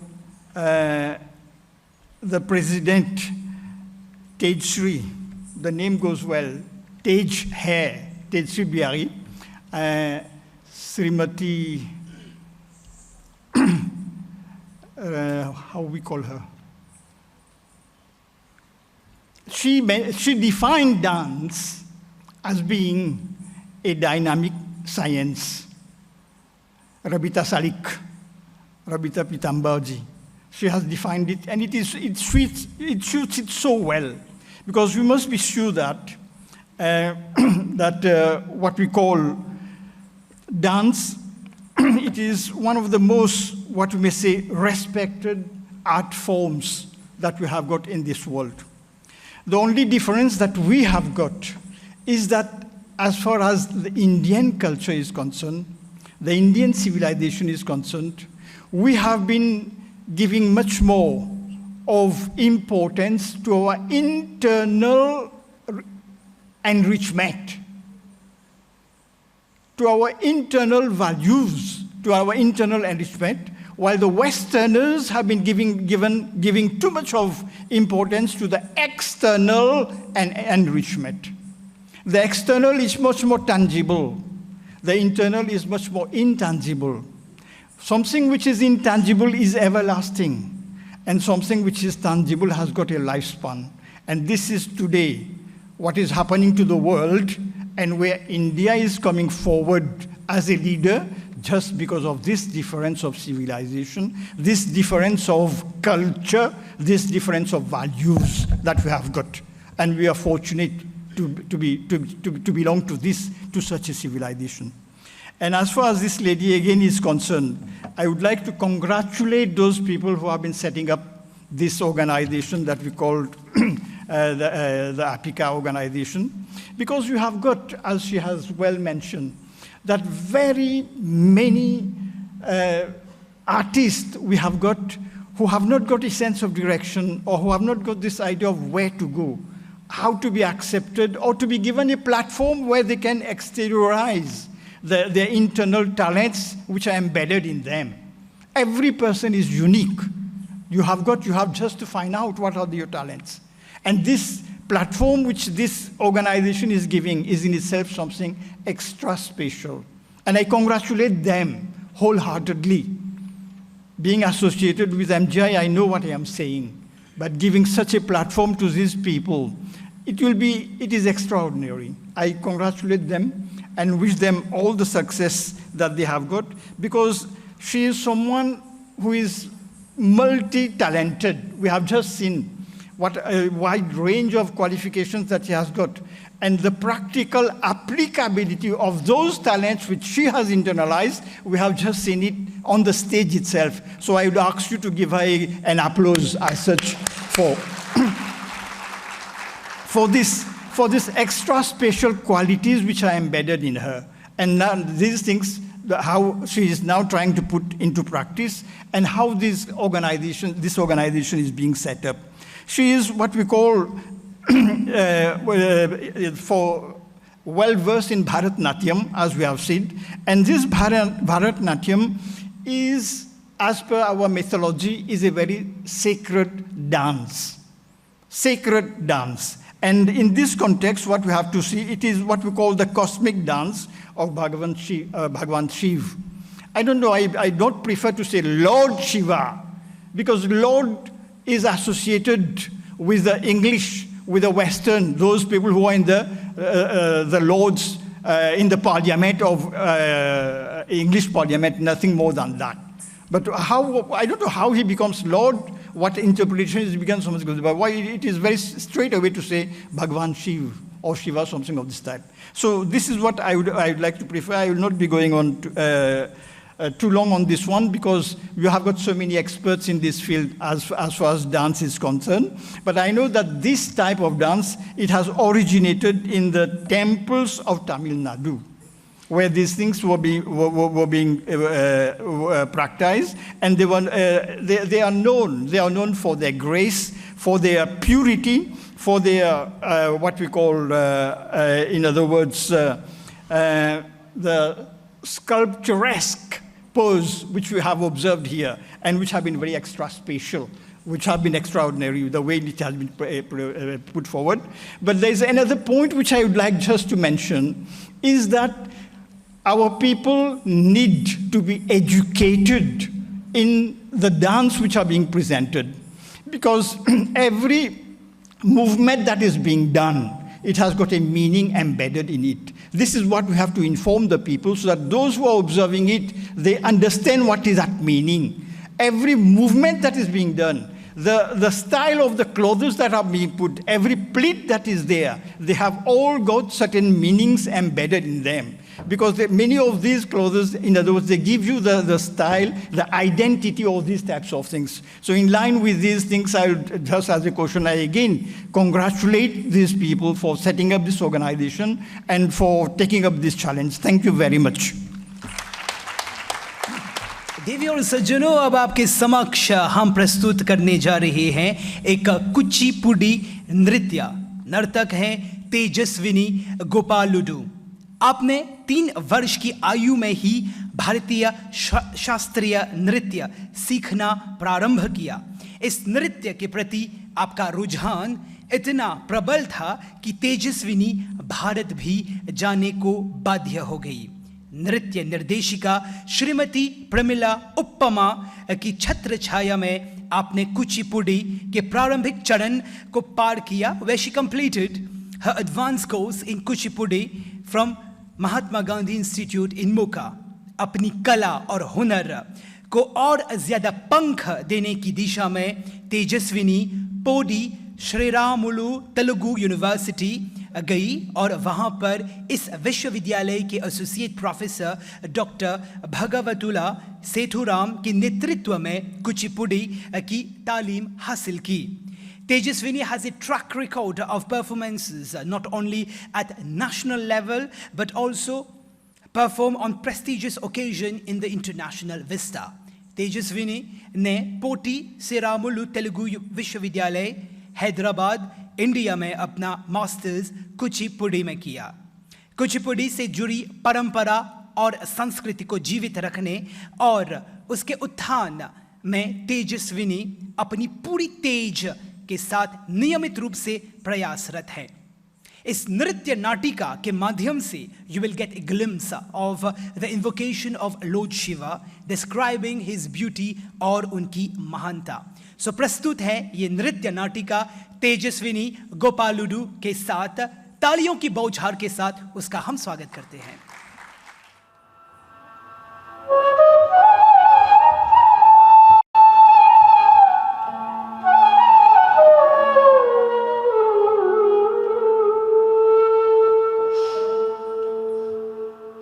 the president, Tejshri, the name goes well, Tej hai, Tejshri Bihari, Srimati, how we call her? She defined dance as being a dynamic science. Rabita Salik, Rabita Pitambarji, she has defined it, and it suits it so well, because we must be sure that what we call dance, it is one of the most, what we may say, respected art forms that we have got in this world. The only difference that we have got is that as far as the Indian culture is concerned, the Indian civilization is concerned, we have been giving much more of importance to our internal enrichment, to our internal values, to our internal enrichment, while the Westerners have been giving too much of importance to the external enrichment. The external is much more tangible. The internal is much more intangible. Something which is intangible is everlasting, and something which is tangible has got a lifespan. And this is today what is happening to the world, and where India is coming forward as a leader just because of this difference of civilization, this difference of culture, this difference of values that we have got. And we are fortunate to belong to such a civilization. And as far as this lady again is concerned, I would like to congratulate those people who have been setting up this organization that we called the APICA organization, because you have got, as she has well mentioned, that very many artists we have got who have not got a sense of direction, or who have not got this idea of where to go, how to be accepted, or to be given a platform where they can exteriorize their internal talents which are embedded in them. Every person is unique. You have just to find out what are your talents. And this platform which this organization is giving is in itself something extra special. And I congratulate them wholeheartedly. Being associated with MGI, I know what I am saying. But giving such a platform to these people, it is extraordinary. I congratulate them and wish them all the success that they have got, because she is someone who is multi-talented. We have just seen what a wide range of qualifications that she has got, and the practical applicability of those talents which she has internalized, we have just seen it on the stage itself. So I would ask you to give her an applause as such for this extra special qualities which are embedded in her. And now these things, how she is now trying to put into practice, and how this organization is being set up. She is what we call, for well-versed in Bharatnatyam, as we have said. And this Bharatnatyam is, as per our mythology, is a very sacred dance. Sacred dance. And in this context, what we have to see, it is what we call the cosmic dance of Bhagavan Shiva. I don't know, I don't prefer to say Lord Shiva, because Lord is associated with the English, with the Western, those people who are in the Lords, in the Parliament of English Parliament, nothing more than that. But how, I don't know how he becomes Lord, what interpretation is becomes so much good, but why it is very straight away to say Bhagwan Shiv or Shiva, something of this type. So this is what I would like to prefer. I will not be going on too long on this one because you have got so many experts in this field as far as dance is concerned. But I know that this type of dance, it has originated in the temples of Tamil Nadu, where these things were being practiced, and they are known for their grace, for their purity, for their what we call, in other words, the sculpturesque pose which we have observed here, and which have been very extra spatial, which have been extraordinary, the way it has been put forward. But there's another point which I would like just to mention, is that our people need to be educated in the dance which are being presented, because every movement that is being done, it has got a meaning embedded in it. This is what we have to inform the people so that those who are observing it, they understand what is that meaning. Every movement that is being done, the style of the clothes that are being put, every pleat that is there, they have all got certain meanings embedded in them. Because many of these clothes, in other words, they give you the style, the identity of these types of things. So in line with these things, I would, just as a question, I again congratulate these people for setting up this organization and for taking up this challenge. Thank you very much. देवी और सज्जनों, अब आपके समक्ष हम प्रस्तुत करने जा रहे हैं एक कुचिपुड़ी नृत्य। नर्तक हैं तेजस्विनी गोपालुडू। आपने 3 वर्ष की आयु में ही भारतीय शास्त्रीय नृत्य सीखना प्रारंभ किया। इस नृत्य के प्रति आपका रुझान इतना प्रबल था कि तेजस्विनी भारत भी जाने को बाध्य हो गई। नृत्य निर्देशिका श्रीमती प्रमिला उपमा की छत्र छाया में आपने कुचिपुड़ी के प्रारंभिक चरण को पार किया। Where she completed her advanced course in Kuchipudi from Mahatma Gandhi institute in Moka. अपनी कला और हुनर को और ज्यादा पंख देने की दिशा में तेजस्विनी पोडी श्रीरामुलु तेलुगु यूनिवर्सिटी गई और वहां पर इस विश्वविद्यालय के एसोसिएट प्रोफेसर डॉक्टर भगवतुला सेठुराम के नेतृत्व में कुचिपुड़ी की तालीम हासिल की। Tejaswini has a track record of performances not only at national level but also perform on prestigious occasion in the international vista. Tejaswini ने पोटी श्रीरामुलु तेलुगु विश्वविद्यालय हैदराबाद इंडिया में अपना मास्टर्स कुचिपुड़ी में किया। कुचिपुड़ी से जुड़ी परंपरा और संस्कृति को जीवित रखने और उसके उत्थान में तेजस्विनी अपनी पूरी तेज के साथ नियमित रूप से प्रयासरत है। इस नृत्य नाटिका के माध्यम से you will get a glimpse of the invocation of Lord Shiva describing his beauty और उनकी महानता। सो प्रस्तुत है ये नृत्य नाटिका तेजस्विनी गोपालुडू के साथ। तालियों की बौछार के साथ उसका हम स्वागत करते हैं।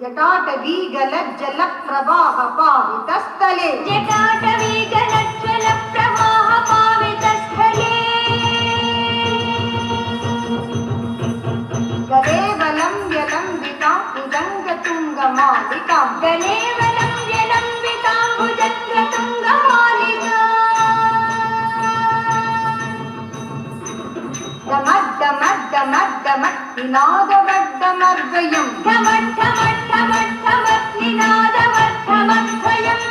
जटाटवीगलज्जल प्रवाह पावितस्थले जटाटवीगलज्जल प्रवाह पावितस्थले गलेवलं यलंबितां भुजङ्गतुङ्गमालिकां गलेवलं यलंबितां भुजङ्गतुङ्गमालिकां दमद्दमद्दमद्दमत् निनादवड्डमर्वयम् धमट्ठमट्ठमट्ठमत् निनादवड्डमर्वयम्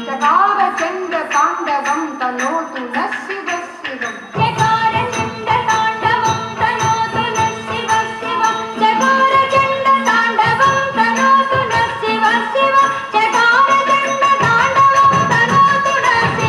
चकारचण्डताण्डवं तनोतु नः शिवः शिवम् चकारचण्डताण्डवं तनोतु नः शिवः शिवम् चकारचण्डताण्डवं तनोतु नः शिवः शिवम् चकारचण्डताण्डवं तनोतु नः शिवः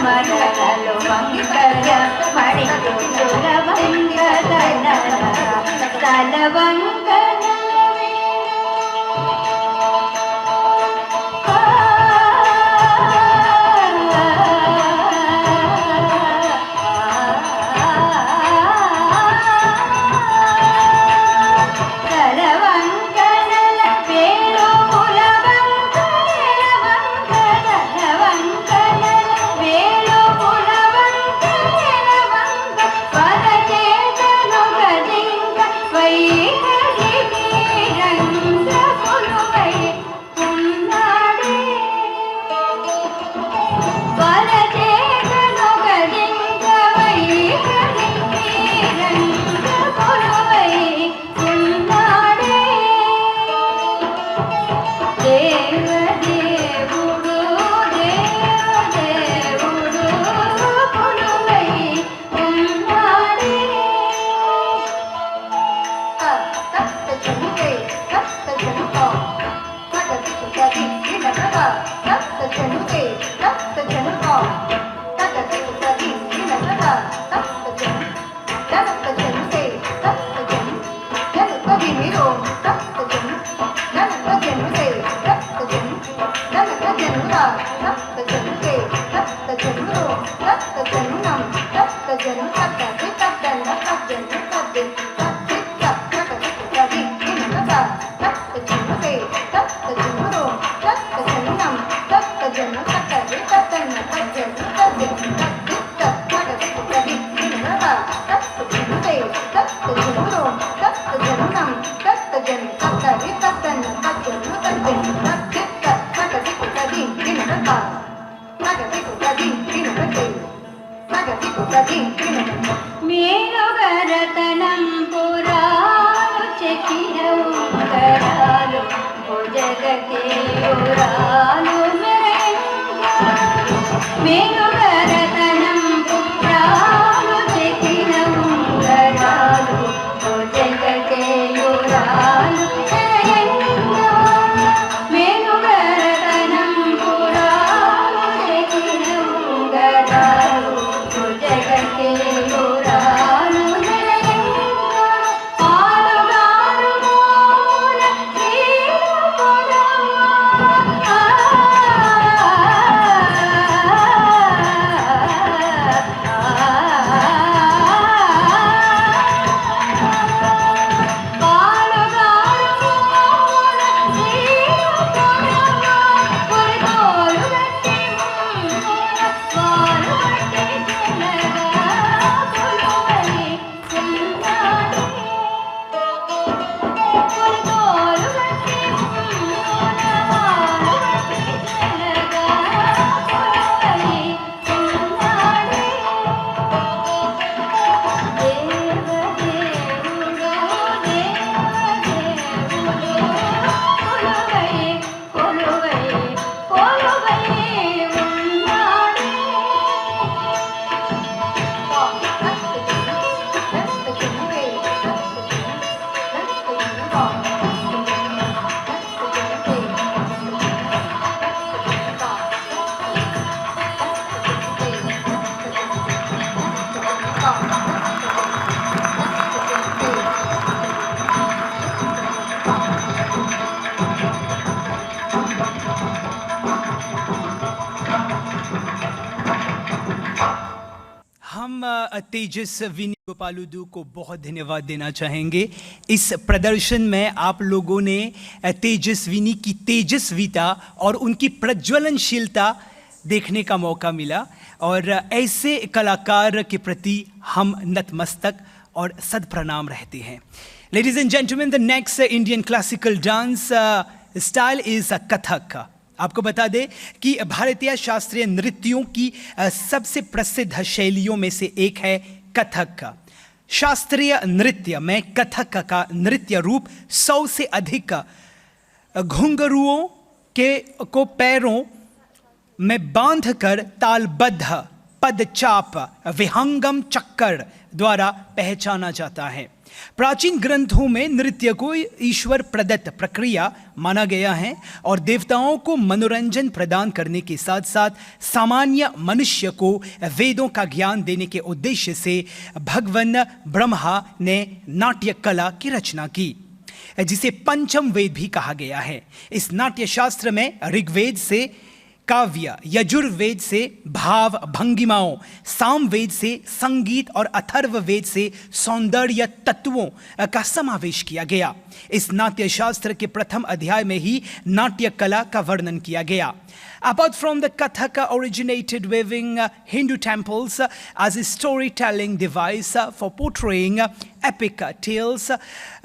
కమలలు వంకర మణిపుల వంకర తల వంకర మేలుగరతనం పురాలు చెక్కిన ఉంగరాలు భుజగకే ఉరాలు మేలుగరతనం పురాలు చెక్కిన ఉంగరాలు భుజగకే ఉరాలు మేలుగరతనం పురాలు చెక్కిన ఉంగరాలు భుజగకే ఉరాలు ఆలుగాలు మూల శ్రీపురమా हम तेजस्विनी गोपालुदू को बहुत धन्यवाद देना चाहेंगे। इस प्रदर्शन में आप लोगों ने तेजस्विनी की तेजस्विता और उनकी प्रज्वलनशीलता देखने का मौका मिला और ऐसे कलाकार के प्रति हम नतमस्तक और सदप्रणाम रहते हैं। Ladies and gentlemen, the next Indian classical dance style is Kathak. आपको बता दें कि भारतीय शास्त्रीय नृत्यों की सबसे प्रसिद्ध शैलियों में से एक है कथक। शास्त्रीय नृत्य में कथक का नृत्य रूप 100 से अधिक घुंघरुओं को पैरों में बांधकर तालबद्ध पदचाप, विहंगम चक्कर द्वारा पहचाना जाता है। प्राचीन ग्रंथों में नृत्य को ईश्वर प्रदत्त प्रक्रिया माना गया है और देवताओं को मनोरंजन प्रदान करने के साथ साथ सामान्य मनुष्य को वेदों का ज्ञान देने के उद्देश्य से भगवान ब्रह्मा ने नाट्य कला की रचना की, जिसे पंचम वेद भी कहा गया है। इस नाट्य शास्त्र में ऋग्वेद से काव्य, यजुर्वेद से भाव भंगिमाओं, सामवेद से संगीत और अथर्ववेद से सौंदर्य तत्वों का समावेश किया गया। इस नाट्य शास्त्र के प्रथम अध्याय में ही नाट्य कला का वर्णन किया गया। Apart from the Kathaka originated within Hindu temples as a storytelling device for portraying epic tales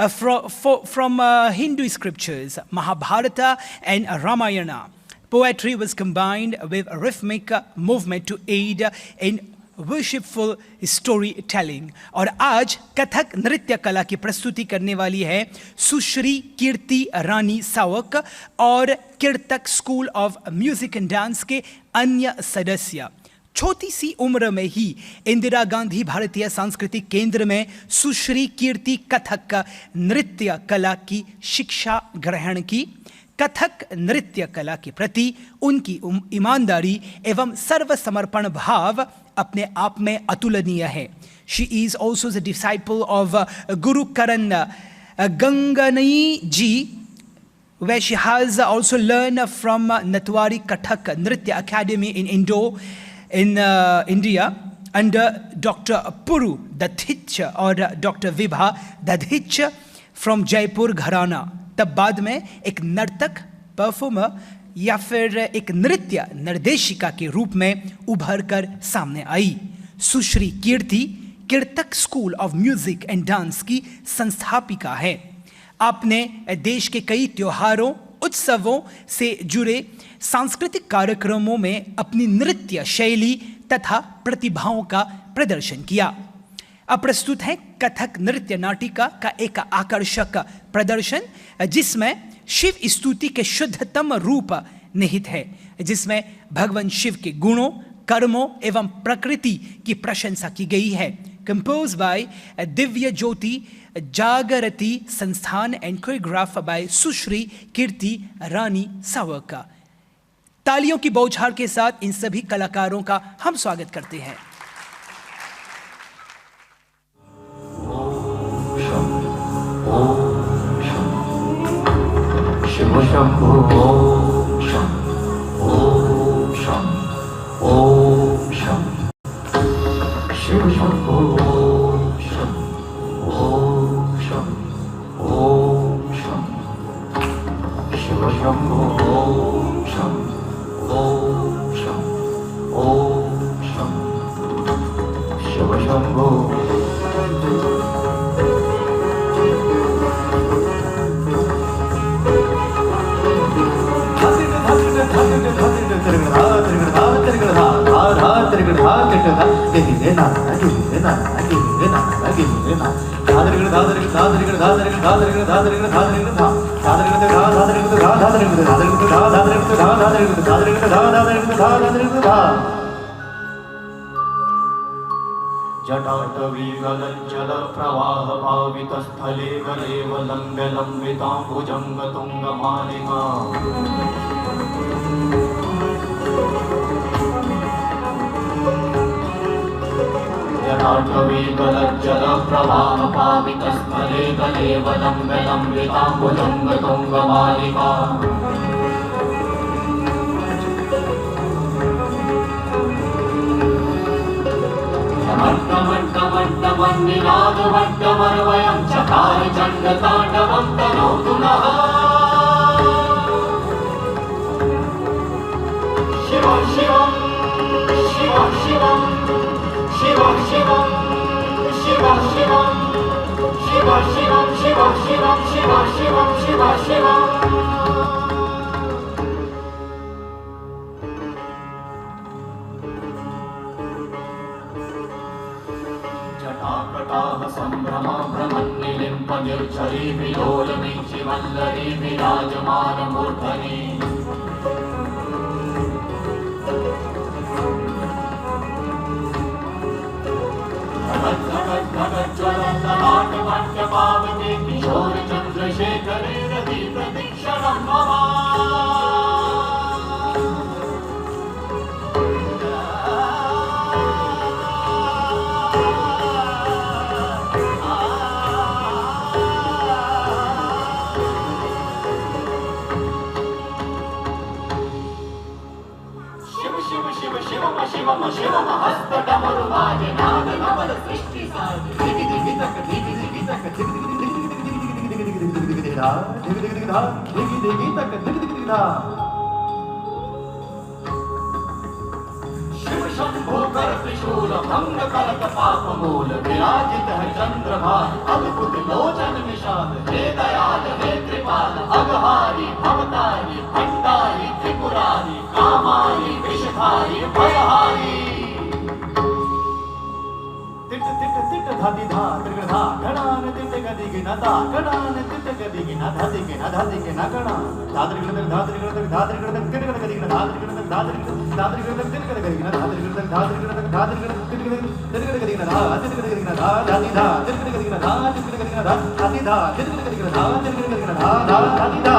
from Hindu scriptures, Mahabharata and Ramayana. Poetry was combined with rhythmic movement to aid in worshipful storytelling. और आज कथक नृत्य कला की प्रस्तुति करने वाली है सुश्री कीर्ति रानी सावक और Kirtak school of music and dance के अन्य सदस्य। छोटी सी उम्र में ही इंदिरा गांधी भारतीय सांस्कृतिक केंद्र में सुश्री कीर्ति कथक नृत्य कला की शिक्षा ग्रहण की। कथक नृत्य कला के प्रति उनकी ईमानदारी एवं सर्वसमर्पण भाव अपने आप में अतुलनीय है। She is also the disciple of Guru Karan गंगनई ji, where she has also learned from Natwari Kathak Nritya Academy in India under Dr. Puru Dadhich or Dr. Vibha Dadhich from Jaipur घराना। तब बाद में एक नर्तक performer या फिर एक नृत्य निर्देशिका के रूप में उभर कर सामने आई। Sushri Kirti Kirtak school of music and dance की संस्थापिका है। आपने देश के कई त्योहारों उत्सवों से जुड़े सांस्कृतिक कार्यक्रमों में अपनी नृत्य शैली तथा प्रतिभाओं का प्रदर्शन किया। अब प्रस्तुत है कथक नृत्य नाटिका का एक आकर्षक प्रदर्शन, जिसमें शिव स्तुति के शुद्धतम रूप निहित है, जिसमें भगवान शिव के गुणों, कर्मों एवं प्रकृति की प्रशंसा की गई है। कंपोज बाय दिव्य ज्योति जागरती संस्थान एंड कोरियोग्राफ बाय सुश्री कीर्ति रानी सावक। तालियों की बौछार के साथ इन सभी कलाकारों का हम स्वागत करते हैं। शिव शंभो ओम शं ओम शं ओम शं शिव शंभो ओम शं ओम शं ओम शं शिव शंभो ओम शं ओम शं ओम शं शिव शंभो जटाटवीगलज्जल प्रवाह पावितस्थले गलेव लम्ब्य लम्बिताम्बुजङ्ग तुङ्गमालिका जटाटवीगलज्जल प्रवाह पावितस्थले गलेव लम्ब्य लम्बिताम्बुजङ्ग तुङ्गमालिका वट्टमन्निनादवट्टमरवयं चकार चण्डताण्डवं तनोतु नः शिव शिवं शिव शिवं शिव शिवं शिव शिवं शिव शिवं शिव शिवं शिव शिवं शिव शिवं संभ्रम भ्रमन्निलिम्प निर्झरी विलोलमीचि वल्लरी विराजमानमूर्धनि गगज्ज्वलललाटमट्टपावके किशोरचन्द्रशेखरे रतिप्रतीक्षणं मम शिवम शिवम हस्त डमरु बाजे नाद नवल सृष्टि साजे दिगि दिगि तक दिगि दिगि तक दिगि दिगि दिगि दिगि दिगि दिगि दिगि दिगि धा दिगि दिगि धा दिगि दिगि तक दिगि दिगि धा शिव शंभो कर त्रिशूल भंग करत पाप मूल विराजित है चंद्रभान अद्भुत लोचन निषाद हे दयाल हे कृपाल अघहारी भवतारी भंडारी त्रिपुरारी कामारी विषधारी भयहारी तिट तिट तिट धाति धा त्रिगधा गणान तिट गदि गिनता गणान तिट गदि गिना धाति गिना धाति गिना गणा धात्रि गण धात्रि गण धात्रि गण तिट गण गदि गिना धात्रि गण धात्रि गण धात्रि गण तिट गण गदि गिना धात्रि गण धात्रि गण धात्रि गण तिट गण गदि गिना धा तिट गण गदि गिना धा धाति धा तिट गण गदि गिना धा तिट गण गदि गिना धा धाति धा तिट गण गदि गिना धा तिट गण गदि गिना धा धा धाति धा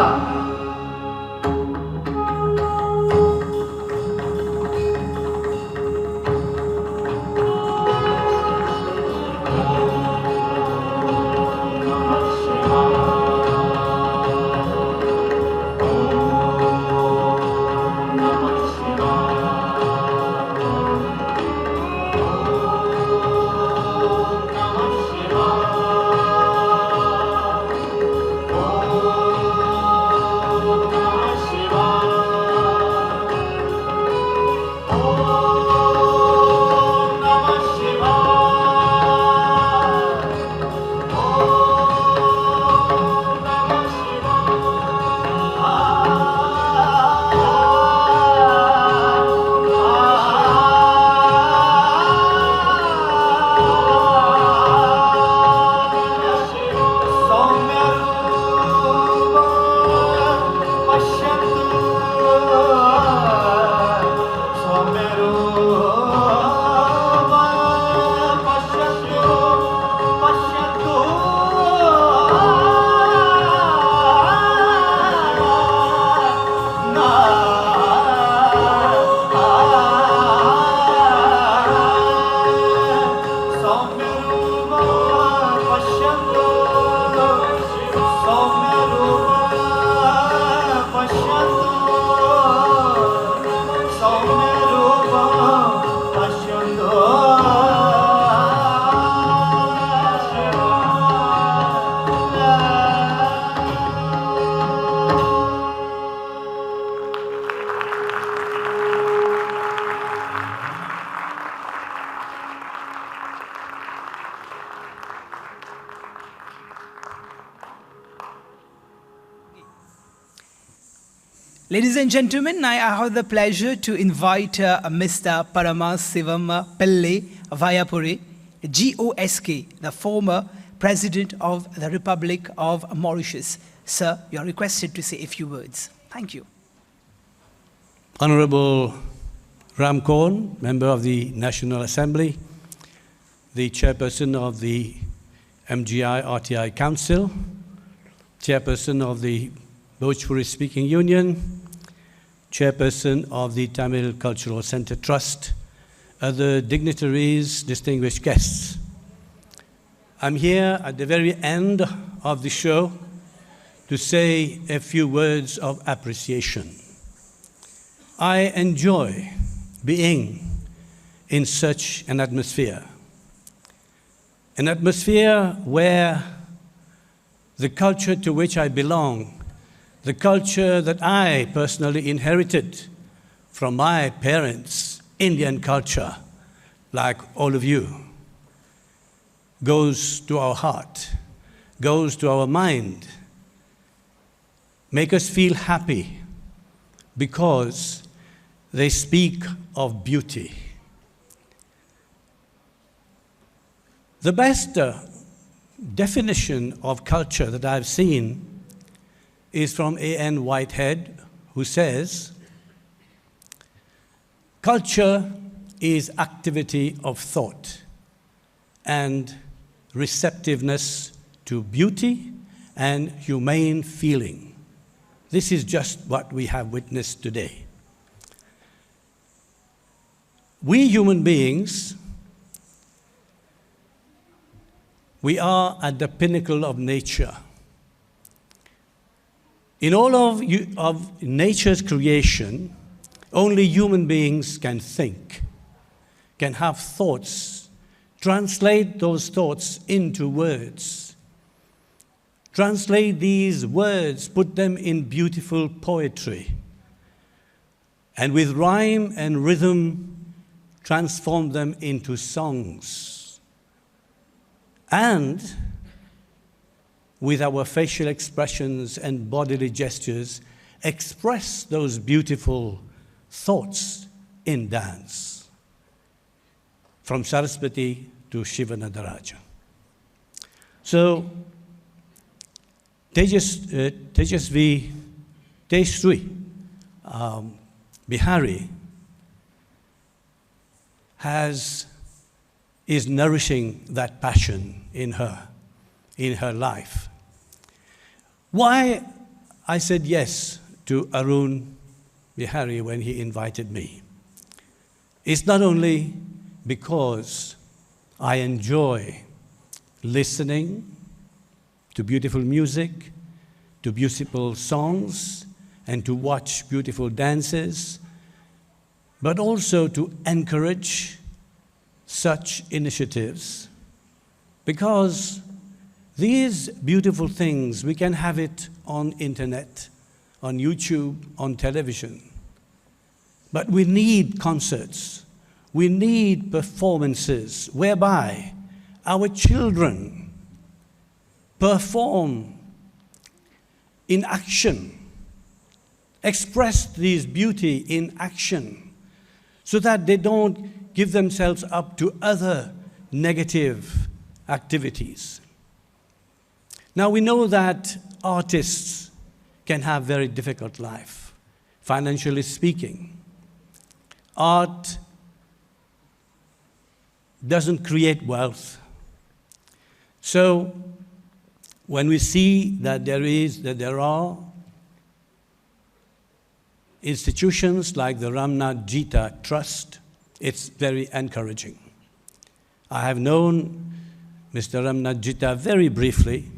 Ladies and gentlemen, I have the pleasure to invite Mr. Paramasivam Pillai Vayapuri, GOSK, the former President of the Republic of Mauritius. Sir, you are requested to say a few words. Thank you. Honorable Ram Kaur, Member of the National Assembly, the Chairperson of the MGI RTI Council, Chairperson of the Bhojpuri Speaking Union, Chairperson of the Tamil Cultural Center Trust, other dignitaries, distinguished guests. I'm here at the very end of the show to say a few words of appreciation. I enjoy being in such an atmosphere where the culture to which I belong, the culture that I personally inherited from my parents, Indian culture, like all of you, goes to our heart, goes to our mind, make us feel happy because they speak of beauty. The best definition of culture that I've seen is from A.N. Whitehead, who says, culture is activity of thought and receptiveness to beauty and humane feeling. This is just what we have witnessed today. We human beings, we are at the pinnacle of nature. In all of nature's creation, only human beings can think, can have thoughts, translate those thoughts into words, translate these words, put them in beautiful poetry, and with rhyme and rhythm, transform them into songs. And with our facial expressions and bodily gestures, express those beautiful thoughts in dance, from Saraswati to Shiva Nadaraja. So, Tejasvi Bihari is nourishing that passion in her life. Why I said yes to Arun Bihari when he invited me is not only because I enjoy listening to beautiful music, to beautiful songs, and to watch beautiful dances, but also to encourage such initiatives, because these beautiful things, we can have it on internet, on YouTube, on television. But we need concerts. We need performances whereby our children perform in action, express this beauty in action, so that they don't give themselves up to other negative activities. Now we know that artists can have very difficult life, financially speaking. Art doesn't create wealth. So when we see that there are institutions like the Ramnath Jita Trust, it's very encouraging. I have known Mr. Ramnath Jita very briefly,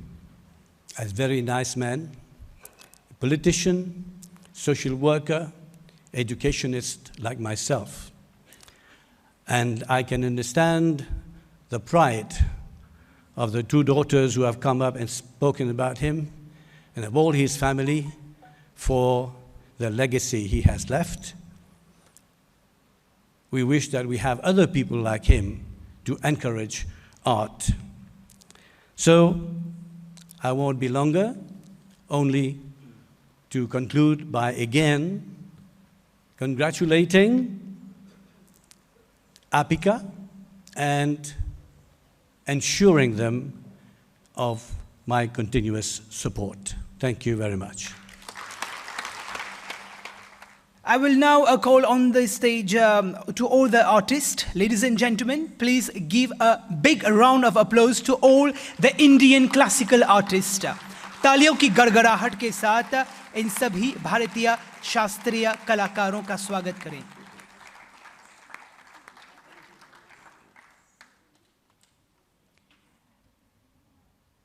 as a very nice man, a politician, social worker, educationist like myself. And I can understand the pride of the two daughters who have come up and spoken about him and of all his family for the legacy he has left. We wish that we have other people like him to encourage art. So I won't be longer, only to conclude by again congratulating APICA and ensuring them of my continuous support. Thank you very much. I will now call on the stage to all the artists. Ladies and gentlemen, please give a big round of applause to all the Indian classical artists. तालियों की गड़गड़ाहट के साथ इन सभी भारतीय शास्त्रीय कलाकारों का स्वागत करें.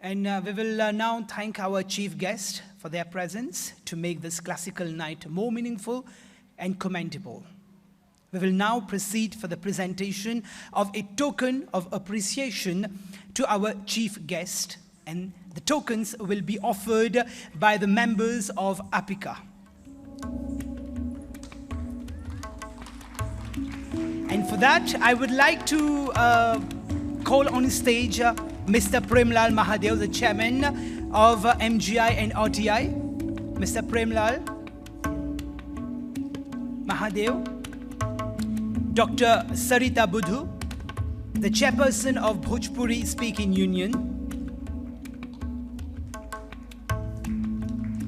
And we will now thank our chief guest for their presence to make this classical night more meaningful and commendable. We will now proceed for the presentation of a token of appreciation to our chief guest, and the tokens will be offered by the members of APICA. And for that, I would like to call on stage Mr. Premlal Mahadev, the chairman of MGI and RTI. Mr. Premlal Mahadev. Dr. Sarita Budhu, the chairperson of Bhojpuri Speaking Union.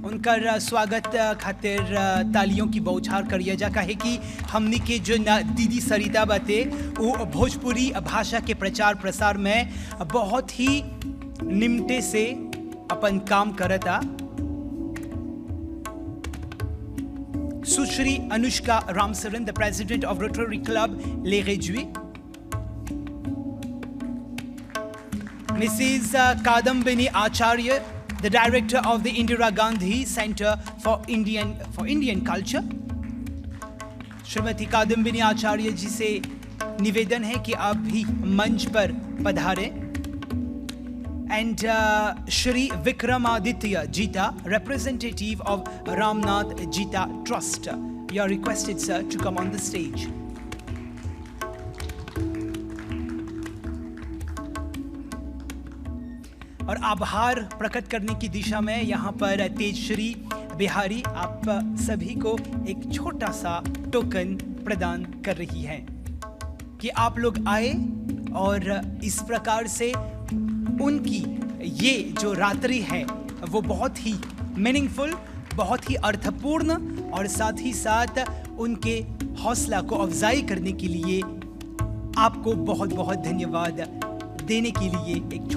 उनकर स्वागत खातिर तालियों की बौछार करिए जा कहे कि हमनी के जो दीदी सरिता बाते वो भोजपुरी भाषा के प्रचार प्रसार में बहुत ही निमटे से अपन काम करता। Sushri Anushka Ramsaran, the president of Rotary club Les Réduits, Mrs. Kadambini Acharya, the director of the Indira Gandhi Center for Indian Culture. Shrimati Kadambini Acharya ji से निवेदन है कि आप भी मंच पर पधारें। And Shri Vikramaditya Jita, representative of Ramnath Jita Trust. You are requested, sir, to come on the stage. और आभार प्रकट करने की दिशा में यहाँ पर तेजश्री बिहारी आप सभी को एक छोटा सा टोकन प्रदान कर रही हैं कि आप लोग आए और इस प्रकार से उनकी ये जो रात्रि है वो बहुत ही मीनिंगफुल, बहुत ही अर्थपूर्ण और साथ ही साथ उनके हौसला को अफजाई करने के लिए आपको बहुत बहुत धन्यवाद देने के लिए एक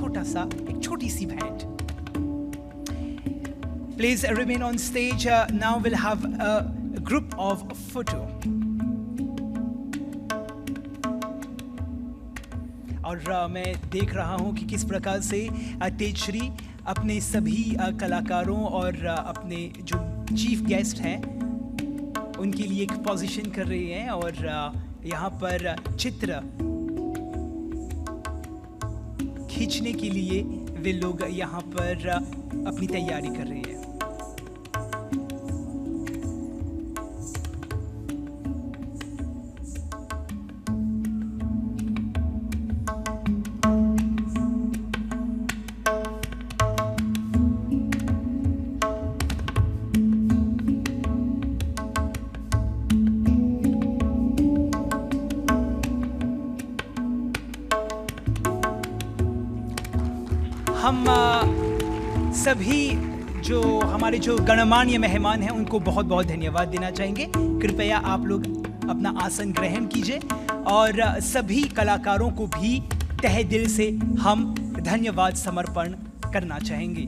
छोटी सी भेंट। Please remain on stage. Now we'll have a group of photo. और मैं देख रहा हूँ कि किस प्रकार से तेजश्री अपने सभी कलाकारों और अपने जो चीफ गेस्ट हैं उनके लिए एक पोजीशन कर रही हैं और यहाँ पर चित्र खींचने के लिए वे लोग यहाँ पर अपनी तैयारी कर रहे हैं। हम सभी जो हमारे जो गणमान्य मेहमान हैं उनको बहुत बहुत धन्यवाद देना चाहेंगे। कृपया आप लोग अपना आसन ग्रहण कीजिए और सभी कलाकारों को भी तहे दिल से हम धन्यवाद समर्पण करना चाहेंगे।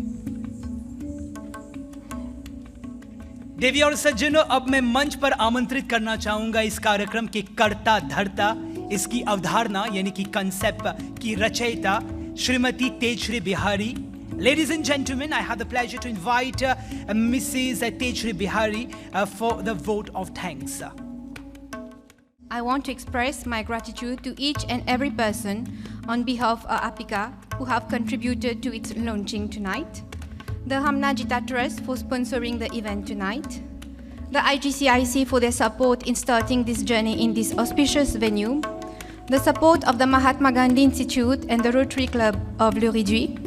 देवी और सज्जनों, अब मैं मंच पर आमंत्रित करना चाहूंगा इस कार्यक्रम के कर्ता धर्ता, इसकी अवधारणा यानी कि कंसेप्ट की रचयिता Shrimati Tejashri Bihari. Ladies and gentlemen, I have the pleasure to invite Mrs. Tejshri Bihari for the vote of thanks. I want to express my gratitude to each and every person on behalf of APICA who have contributed to its launching tonight, the Ramnath Jita Trust for sponsoring the event tonight, the IGCIC for their support in starting this journey in this auspicious venue, the support of the Mahatma Gandhi Institute and the Rotary Club of Le Réduit,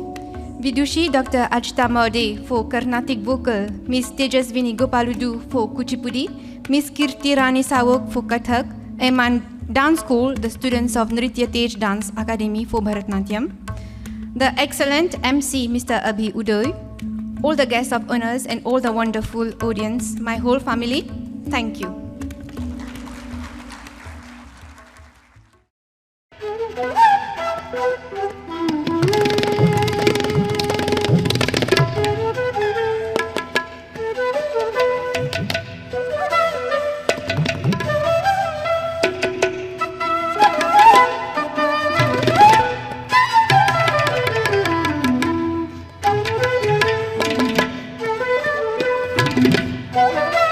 Vidushi Dr. Ajita Maude for Carnatic Vocal, Ms. Tejaswini Gopaludu for Kuchipudi, Ms. Kirti Rani Sawok for Kathak, and my dance school, the students of Nritya Tej Dance Academy for Bharatnatyam, the excellent MC Mr. Abhi Udoy, all the guests of honors and all the wonderful audience, my whole family, thank you. Oh,